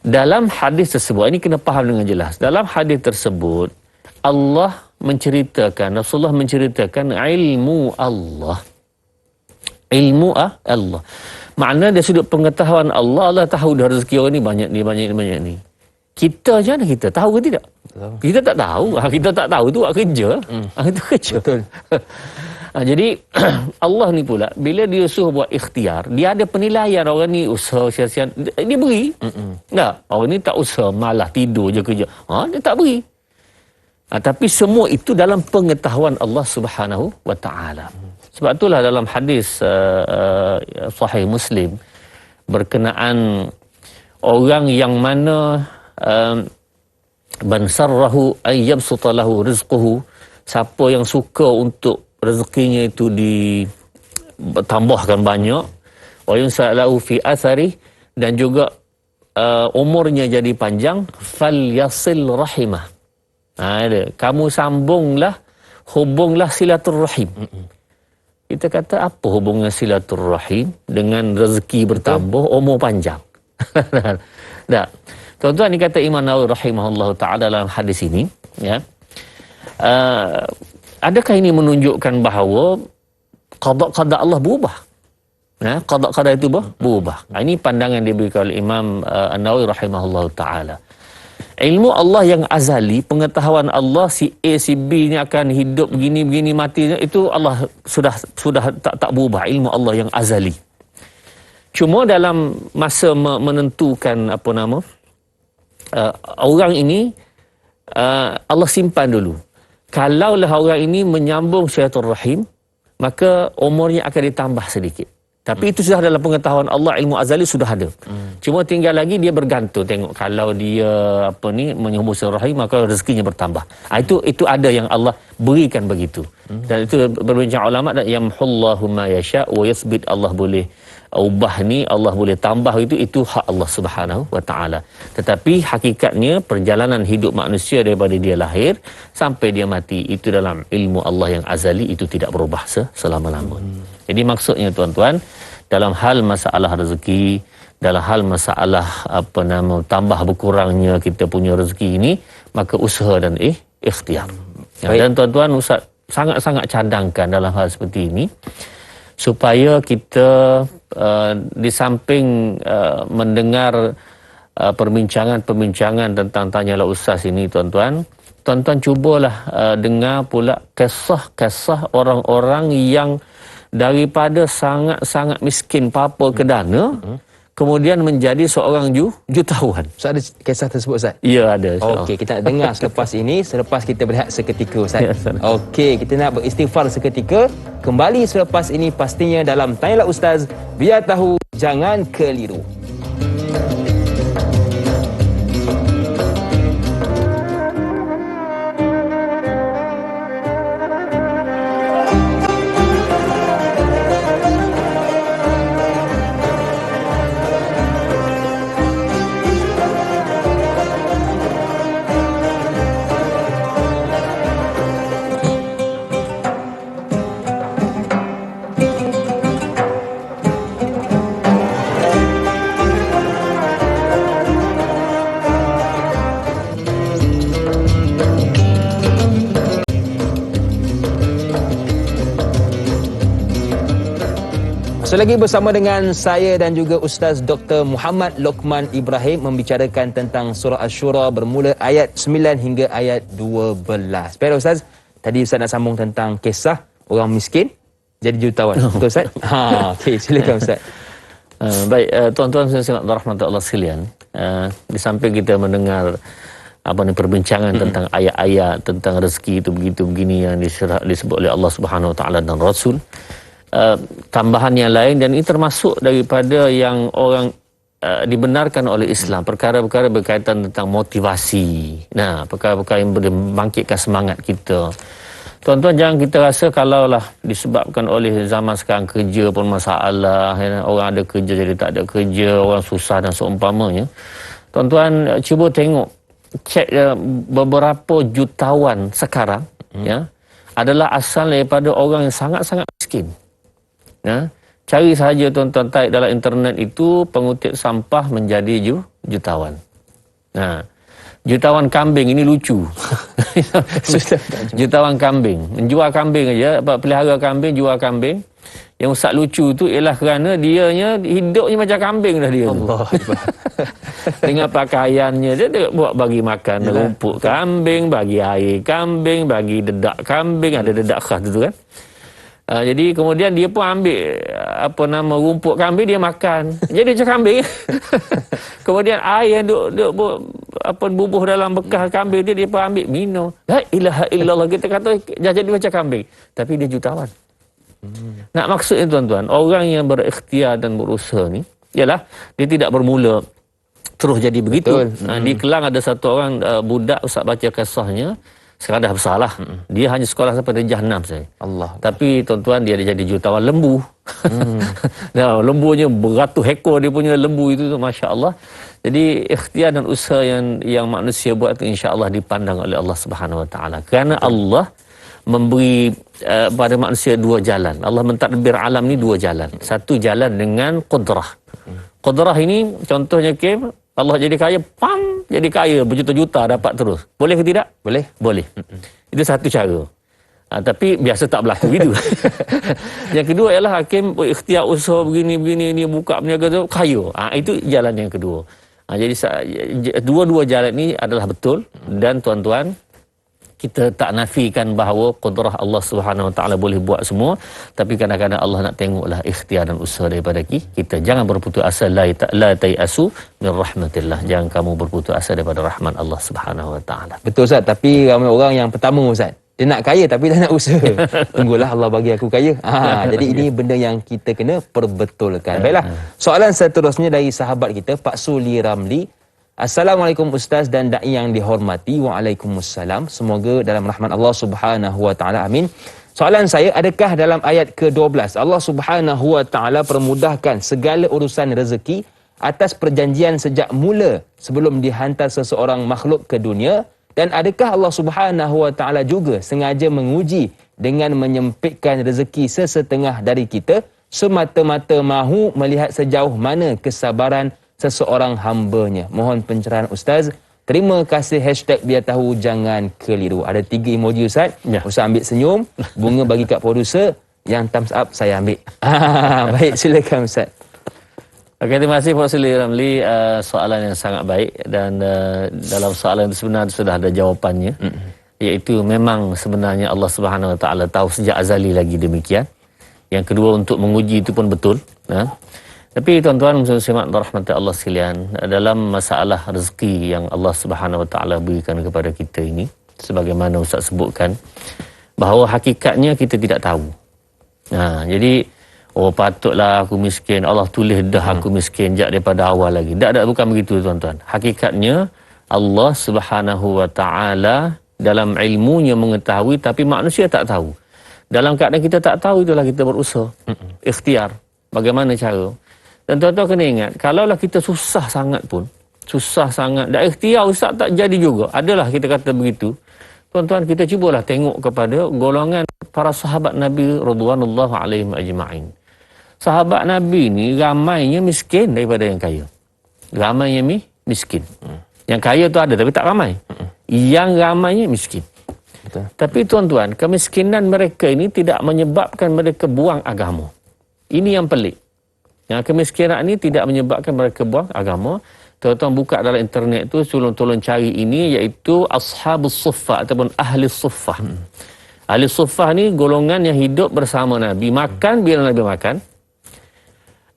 Dalam hadis tersebut, ini kena faham dengan jelas. Dalam hadis tersebut, Allah menceritakan, Rasulullah menceritakan ilmu Allah. Ilmu Allah. Makna dari sudut pengetahuan Allah, Allah tahu dah rezeki orang ni banyak ni. Kita je mana kita tahu ke tidak? Betul. Kita tak tahu. Kita tak tahu tu buat kerja. Itu kerja. Betul. Jadi Allah ni pula bila dia suruh buat ikhtiar, dia ada penilaian. Orang ni usaha sia-sia, dia beri. Tak, orang ni tak usaha, malah tidur je kerja. Dia tak beri. Tapi semua itu dalam pengetahuan Allah Subhanahu wa taala. Sebab itulah dalam hadis Sahih Muslim berkenaan orang yang mana man sarrahu ay yabsuta lahu rizquhu, siapa yang suka untuk rezekinya itu ditambahkan banyak, wa yunsalahu fi athari, dan juga umurnya jadi panjang, falyasil rahimah. Kamu hubunglah silaturrahim. Kita kata apa hubungan silaturrahim dengan rezeki bertambah, umur panjang? Tak. Tuan-tuan, ni kata Imam Nawawi rahimahullah ta'ala dalam hadis ini, ya. Adakah ini menunjukkan bahawa qada Allah berubah? Qada itu berubah. Ini pandangan diberikan oleh Imam An-Nawawi rahimahullah ta'ala. Ilmu Allah yang azali, pengetahuan Allah si A, si B ni akan hidup begini mati, itu Allah sudah tak berubah. Ilmu Allah yang azali. Cuma dalam masa menentukan orang ini, Allah simpan dulu. Kalaulah orang ini menyambung silaturrahim, maka umurnya akan ditambah sedikit. Tapi itu sudah dalam pengetahuan Allah, ilmu azali sudah ada. Cuma tinggal lagi dia bergantung, tengok kalau dia menyambung silaturrahim, maka rezekinya bertambah. Itu ada yang Allah berikan begitu. Dan itu berbincang ulama, yamhullahu ma yasha wa yathbit, Allah boleh ubah ni, Allah boleh tambah, itu hak Allah Subhanahu wa taala. Tetapi hakikatnya perjalanan hidup manusia daripada dia lahir sampai dia mati, itu dalam ilmu Allah yang azali, itu tidak berubah selama-lamanya. Jadi maksudnya tuan-tuan, dalam hal masalah rezeki, dalam hal masalah tambah berkurangnya kita punya rezeki ini, maka usaha dan ikhtiar. Dan tuan-tuan, Ustaz sangat-sangat cadangkan dalam hal seperti ini supaya kita di samping mendengar perbincangan tentang Tanyalah Ustaz ini, tuan-tuan cubalah dengar pula kisah-kisah orang-orang yang daripada sangat-sangat miskin papa ke dana, kemudian menjadi seorang jutawan. Ustaz, ada kisah tersebut, Ustaz? Ya, ada. Okey, kita nak dengar selepas ini, selepas kita berehat seketika, Ustaz. Ya, okey, kita nak beristighfar seketika. Kembali selepas ini pastinya dalam Tanyalah Ustaz, biar tahu jangan keliru. Selagi bersama dengan saya dan juga Ustaz Dr. Muhammad Lokman Ibrahim membicarakan tentang surah Asy-Syura bermula ayat 9 hingga ayat 12. Baiklah Ustaz, tadi Ustaz nak sambung tentang kisah orang miskin jadi jutawan. Betul Ustaz? Okey, silakan Ustaz. Baik, tuan-tuan dan rahmat Allah sekalian, di samping kita mendengar perbincangan tentang ayat-ayat tentang rezeki itu begitu begini yang disebut oleh Allah Subhanahu Wa Taala dan Rasul, tambahan yang lain, dan ini termasuk daripada yang orang dibenarkan oleh Islam, perkara-perkara berkaitan tentang motivasi. Nah, perkara-perkara yang boleh membangkitkan semangat kita. Tuan-tuan, jangan kita rasa kalaulah disebabkan oleh zaman sekarang kerja pun masalah, orang ada kerja jadi tak ada kerja, orang susah dan seumpamanya. Tuan-tuan, cuba tengok, cek beberapa jutawan sekarang ya adalah asal daripada orang yang sangat-sangat miskin. Ya, cari saja tuan-tuan, type dalam internet itu pengutip sampah menjadi jutawan. Nah, jutawan kambing ini lucu. Jutawan kambing, menjual kambing aja, pelihara kambing, jual kambing. Yang usah lucu tu ialah kerana dianya hidupnya macam kambing dah dia. Allah. Dengan pakaiannya dia buat bagi makan rumput kambing, bagi air kambing, bagi dedak kambing, ada dedak khas tu kan. Jadi kemudian dia pun ambil rumput kambing dia makan. Jadi macam kambing. Kemudian air yang duk bubuh dalam bekas kambing dia pun ambil minum. La ilaha illallah, kita kata jadi macam kambing, tapi dia jutawan. Nak maksudnya tuan-tuan, orang yang berikhtiar dan berusaha ni ialah dia tidak bermula terus jadi begitu. Di Kelang ada satu orang budak, Ustaz baca kisahnya, sekarang dah besar lah. Dia hanya sekolah sampai darjah 6 saja. Allah. Tapi tuan-tuan, dia ada jadi jutawan lembu. Nah, lembunya beratus ekor, dia punya lembu itu, Masya Allah. Jadi ikhtiar dan usaha yang manusia buat itu insya-Allah dipandang oleh Allah Subhanahu Wa Taala. Kerana Allah memberi pada manusia dua jalan. Allah mentadbir alam ni dua jalan. Satu jalan dengan qudrah. Qudrah ini contohnya Allah jadi kaya, jadi kaya berjuta-juta dapat terus. Boleh ke tidak? Boleh. Boleh. Itu satu cara. Tapi biasa tak berlaku gitu. Yang kedua ialah hakim ikhtiar usaha begini ni buka berniaga tu kaya. Itu jalan yang kedua. Jadi dua-dua jalan ini adalah betul, dan tuan-tuan, kita tak nafikan bahawa qudrah Allah Subhanahu Wa Taala boleh buat semua, tapi kadang-kadang Allah nak tengoklah ikhtiar dan usaha daripada kita. Jangan berputus asa, la tayasu min rahmatillah. Jangan kamu berputus asa daripada rahmat Allah Subhanahu Wa Taala. Betul Ustaz, tapi ramai orang yang pertama Ustaz, dia nak kaya tapi tak nak usaha. Tunggulah Allah bagi aku kaya. Jadi ini benda yang kita kena perbetulkan. Baiklah, soalan seterusnya dari sahabat kita Pak Suli Ramli. Assalamualaikum Ustaz dan da'i yang dihormati. Waalaikumsalam. Semoga dalam rahmat Allah Subhanahu Wa Taala. Amin. Soalan saya, adakah dalam ayat ke-12 Allah Subhanahu Wa Taala permudahkan segala urusan rezeki atas perjanjian sejak mula sebelum dihantar seseorang makhluk ke dunia? Dan adakah Allah Subhanahu Wa Taala juga sengaja menguji dengan menyempitkan rezeki sesetengah dari kita semata-mata mahu melihat sejauh mana kesabaran seseorang hambanya? Mohon pencerahan Ustaz. Terima kasih. #biar tahu jangan keliru. Ada 3 emoji Ustaz. Ya. Ustaz ambil senyum, bunga bagi kat producer, yang thumbs up saya ambil. Baik, silakan Ustaz. Okey, terima kasih Pak Suli Ramli. Soalan yang sangat baik, dan dalam soalan itu sebenarnya sudah ada jawapannya. Iaitu memang sebenarnya Allah Subhanahu Wa Taala tahu sejak azali lagi demikian. Yang kedua, untuk menguji itu pun betul. Tapi tuan-tuan muslimat rahmat Allah sekalian, dalam masalah rezeki yang Allah Subhanahu Wa Taala berikan kepada kita ini, sebagaimana Ustaz sebutkan, bahawa hakikatnya kita tidak tahu. Jadi patutlah aku miskin, Allah tulis dah aku miskin sejak daripada awal lagi. Tak, bukan begitu tuan-tuan. Hakikatnya Allah Subhanahu Wa Taala dalam ilmunya mengetahui, tapi manusia tak tahu. Dalam keadaan kita tak tahu, itulah kita berusaha, ikhtiar. Bagaimana cara? Dan tuan-tuan kena ingat, kalaulah kita susah sangat pun, susah sangat, dan ikhtiar Ustaz tak jadi juga, adalah kita kata begitu. Tuan-tuan, kita cubalah tengok kepada golongan para sahabat Nabi radhiyallahu alaihim ajma'in. Sahabat Nabi ni ramainya miskin daripada yang kaya. Ramainya miskin. Yang kaya tu ada tapi tak ramai. Yang ramainya miskin. Betul. Tapi tuan-tuan, kemiskinan mereka ini tidak menyebabkan mereka buang agama. Ini yang pelik. Yang kemiskinan ni tidak menyebabkan mereka buang agama. Tuan-tuan buka dalam internet tu, tolong cari ini, iaitu Ashabus Suffah ataupun Ahli Suffah. Ahli Suffah ni golongan yang hidup bersama Nabi. Makan bila Nabi makan.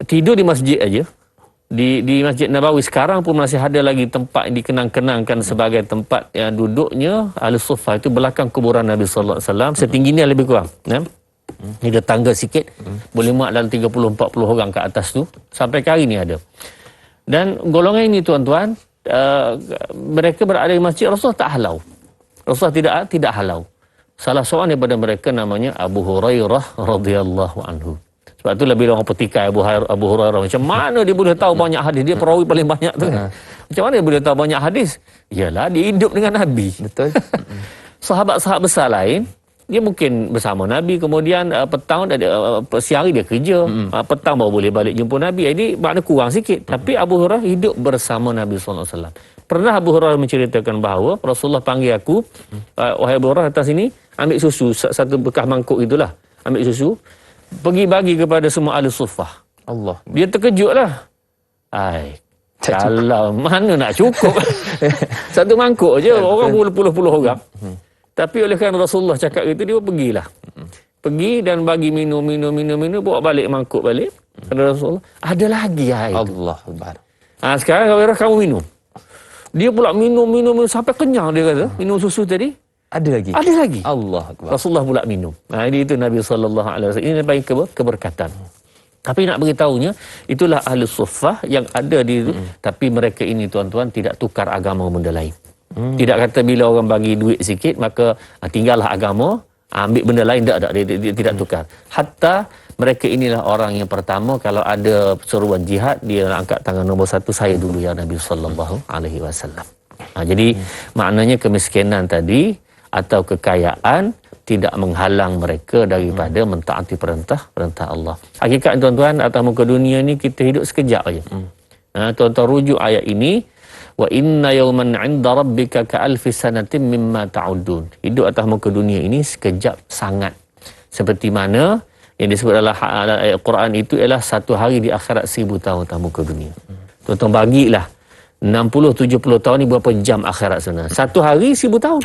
Tidur di masjid aja. Di Masjid Nabawi sekarang pun masih ada lagi tempat yang dikenang-kenangkan sebagai tempat yang duduknya Ahli Suffah, itu belakang kuburan Nabi sallallahu alaihi wasallam. Setinggi ni lebih kurang, ya. Ada tangga sikit, boleh muat dalam 30-40 orang ke atas tu. Sampai ke hari ni ada. Dan golongan ini tuan-tuan, mereka berada di masjid, Rasulullah tak halau. Rasulullah tidak halau. Salah seorang daripada mereka namanya Abu Hurairah radhiyallahu anhu. Sebab tu lebih orang petikai Abu Hurairah. Macam mana dia boleh tahu banyak hadis? Dia perawi paling banyak tu. Macam mana dia boleh tahu banyak hadis? Yalah, dia hidup dengan Nabi. Betul. Sahabat-sahabat besar lain, dia mungkin bersama Nabi, kemudian petang, siang hari dia kerja, petang baru boleh balik jumpa Nabi. Jadi makna kurang sikit. Tapi Abu Hurairah hidup bersama Nabi SAW. Pernah Abu Hurairah menceritakan bahawa Rasulullah panggil aku, wahai Abu Hurairah, datang sini, ambil susu, satu bekas mangkuk itulah, ambil susu, pergi bagi kepada semua ahli suffah. Allah. Dia terkejutlah. Kalau mana nak cukup. Satu mangkuk je, orang puluh-puluh orang. Tapi oleh kerana Rasulullah cakap itu, dia pergilah. Pergi dan bagi minum, bawa balik mangkuk balik. Kata Rasulullah, ada lagi air. Allah Akbar. Sekarang kamu minum. Dia pula minum sampai kenyang, dia kata. Minum susu tadi. Ada lagi. Ada lagi. Allah Akbar. Rasulullah pula minum. Ini itu Nabi SAW. Ini yang paling keberkatan. Tapi nak beritahunya, itulah ahli suffah yang ada di itu. Tapi mereka ini tuan-tuan tidak tukar agama benda lain. Tidak kata bila orang bagi duit sikit, maka tinggallah agama, ambil benda lain. Tak, dia tidak tukar. Hatta mereka inilah orang yang pertama, kalau ada seruan jihad, dia nak angkat tangan nombor 1, saya dulu ya Nabi SAW. Jadi maknanya kemiskinan tadi atau kekayaan tidak menghalang mereka daripada mentaati perintah Allah. Hakikat tuan-tuan, atas muka dunia ni kita hidup sekejap aja. Tuan-tuan rujuk ayat ini, wa inna yawman 'inda rabbika ka'alfi sanatin mimma ta'udun. Hidup atas muka dunia ini sekejap sangat. Seperti mana yang disebut dalam ayat Quran itu ialah satu hari di akhirat 1000 tahun atas muka dunia. Tuan-tuan bagilah 60-70 tahun ni berapa jam akhirat sana? Satu hari 1000 tahun.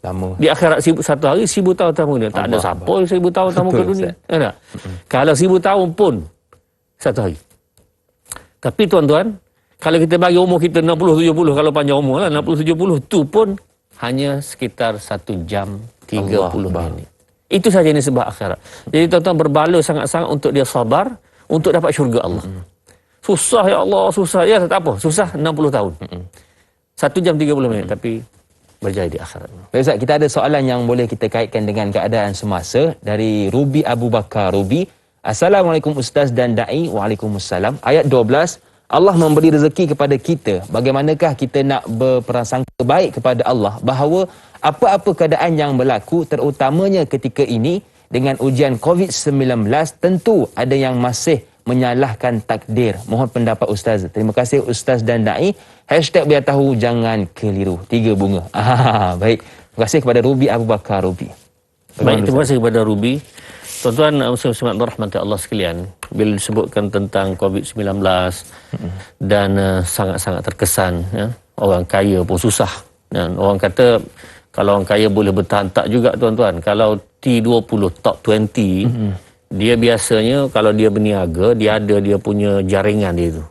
Lama. Di akhirat satu hari 1000 tahun tamu dunia. Tak ada siapa 1000 tahun tamu ke dunia. Tak? Kalau 1000 tahun pun satu hari. Tapi tuan-tuan, kalau kita bagi umur kita 60-70, kalau panjang umur lah 60-70, tu pun hanya sekitar 1 jam 30 minit. Itu saja ini sebab akhirat. Jadi tuan-tuan berbaloi sangat-sangat untuk dia sabar untuk dapat syurga Allah. Susah ya Allah, susah. Ya tak apa, susah 60 tahun. 1 jam 30 minit tapi berjaya di akhirat. Baik Ustaz, kita ada soalan yang boleh kita kaitkan dengan keadaan semasa dari Ruby Abu Bakar. Ruby, Assalamualaikum Ustaz dan Da'i. Waalaikumsalam. Ayat 12, Allah memberi rezeki kepada kita. Bagaimanakah kita nak berprasangka baik kepada Allah bahawa apa-apa keadaan yang berlaku, terutamanya ketika ini dengan ujian COVID-19, tentu ada yang masih menyalahkan takdir. Mohon pendapat Ustaz. Terima kasih Ustaz dan Da'i. #biar tahu jangan keliru. 3 bunga. Baik. Terima kasih kepada Ruby Abu Bakar. Ruby. Baik, terima kasih kepada Ruby. Tuan-tuan, muslim-muslimat rahmati Allah sekalian, bila disebutkan tentang COVID-19 dan sangat-sangat terkesan, ya, orang kaya pun susah. Dan orang kata kalau orang kaya boleh bertahan, tak juga tuan-tuan. Kalau T20 top 20, dia biasanya kalau dia berniaga, dia ada dia punya jaringan dia tu.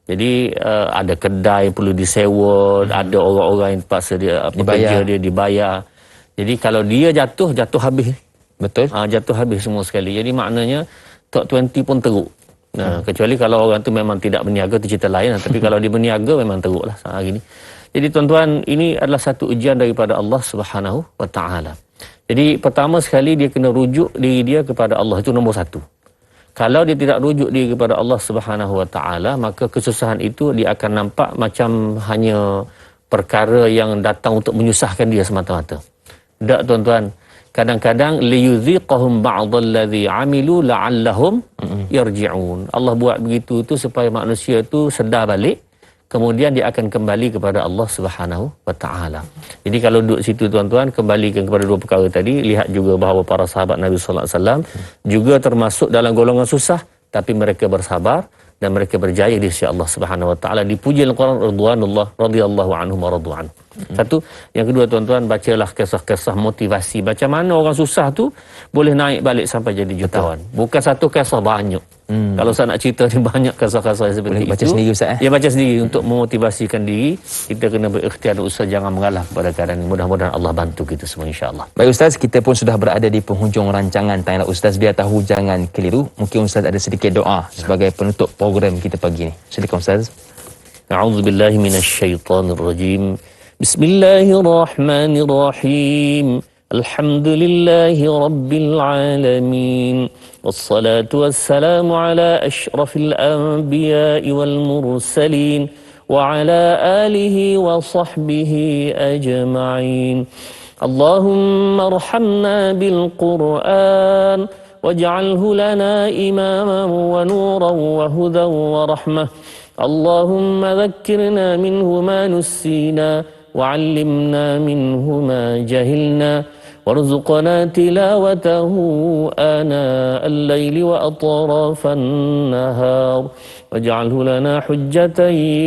Jadi ada kedai perlu disewa, ada orang-orang yang terpaksa dia pekerja dia dibayar. Jadi kalau dia jatuh habis. Betul. Jatuh habis semua sekali. Jadi maknanya top 20 pun teruk. Kecuali kalau orang tu memang tidak berniaga, tu cerita lain. Tapi kalau dia berniaga memang teruklah hari ini. Jadi tuan-tuan, ini adalah satu ujian daripada Allah Subhanahu wa taala. Jadi pertama sekali dia kena rujuk diri dia kepada Allah, itu nombor 1. Kalau dia tidak rujuk diri kepada Allah Subhanahu wa taala, maka kesusahan itu dia akan nampak macam hanya perkara yang datang untuk menyusahkan dia semata-mata. Tak tuan-tuan, kadang-kadang liyuziqahum ba'dallazi 'amilu la'allahum yarji'un. Allah buat begitu tu supaya manusia tu sedar balik, kemudian dia akan kembali kepada Allah Subhanahu wa taala. Jadi kalau duduk situ tuan-tuan, kembalikan kepada 2 perkara tadi, lihat juga bahawa para sahabat Nabi sallallahu alaihi wasallam juga termasuk dalam golongan susah tapi mereka bersabar dan mereka berjaya di sisi Allah Subhanahu wa taala. Dipuji dalam Quran ridwanullah radhiyallahu anhum wa radu anhu. Satu, yang kedua tuan-tuan, bacalah kisah-kisah motivasi. Macam mana orang susah tu boleh naik balik sampai jadi jutawan. Bukan satu kisah, banyak. Kalau saya nak cerita ni banyak kisah-kisah seperti boleh itu. baca sendiri Ustaz. Ya, baca sendiri untuk memotivasikan diri. Kita kena berikhtiar Ustaz, jangan mengalah pada keadaan ini. Mudah-mudahan Allah bantu kita semua insya-Allah. Baik Ustaz, kita pun sudah berada di penghujung rancangan Tanyalah Ustaz, biar tahu jangan keliru. Mungkin Ustaz ada sedikit doa sebagai penutup program kita pagi ni. Silakan Ustaz. A'udzubillahi minasyaitonirrajim. Bismillahirrahmanirrahim. Alhamdulillahi rabbil alamin. Wassalatu wassalamu ala asyrafil anbiya'i wal mursalin wa ala alihi wa sahbihi ajma'in. Allahumma arhamna bil Qur'an waj'alhu lana imaman wa nuran wa hudan wa rahmah. Allahumma dhakkirna minhu ma nussina وعلمنا منه ما جهلنا وارزقنا تلاوته آناء الليل وأطراف النهار واجعله لنا حجة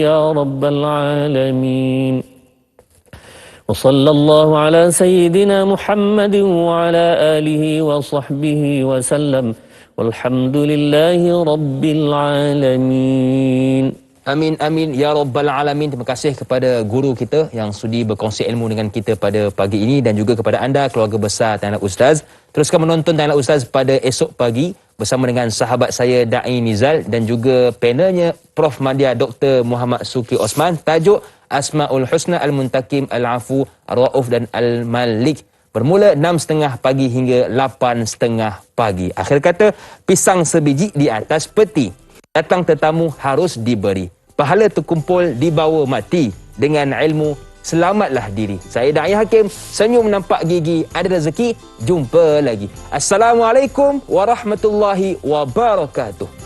يا رب العالمين. وصلى الله على سيدنا محمد وعلى آله وصحبه وسلم والحمد لله رب العالمين. Amin, amin, ya Rabbal Alamin. Terima kasih kepada guru kita yang sudi berkongsi ilmu dengan kita pada pagi ini, dan juga kepada anda, keluarga besar Tanyalah Ustaz. Teruskan menonton Tanyalah Ustaz pada esok pagi bersama dengan sahabat saya Da'i Nizal dan juga panelnya Prof. Madya Dr. Muhammad Suki Osman. Tajuk Asma'ul Husna Al-Muntakim Al-Afu Ar-Ra'uf dan Al-Malik. Bermula 6.30 pagi hingga 8.30 pagi. Akhir kata, pisang sebiji di atas peti. Datang tetamu harus diberi. Pahala terkumpul dibawa mati. Dengan ilmu selamatlah diri. Saya Da'i Hakim, senyum nampak gigi, ada rezeki. Jumpa lagi. Assalamualaikum warahmatullahi wabarakatuh.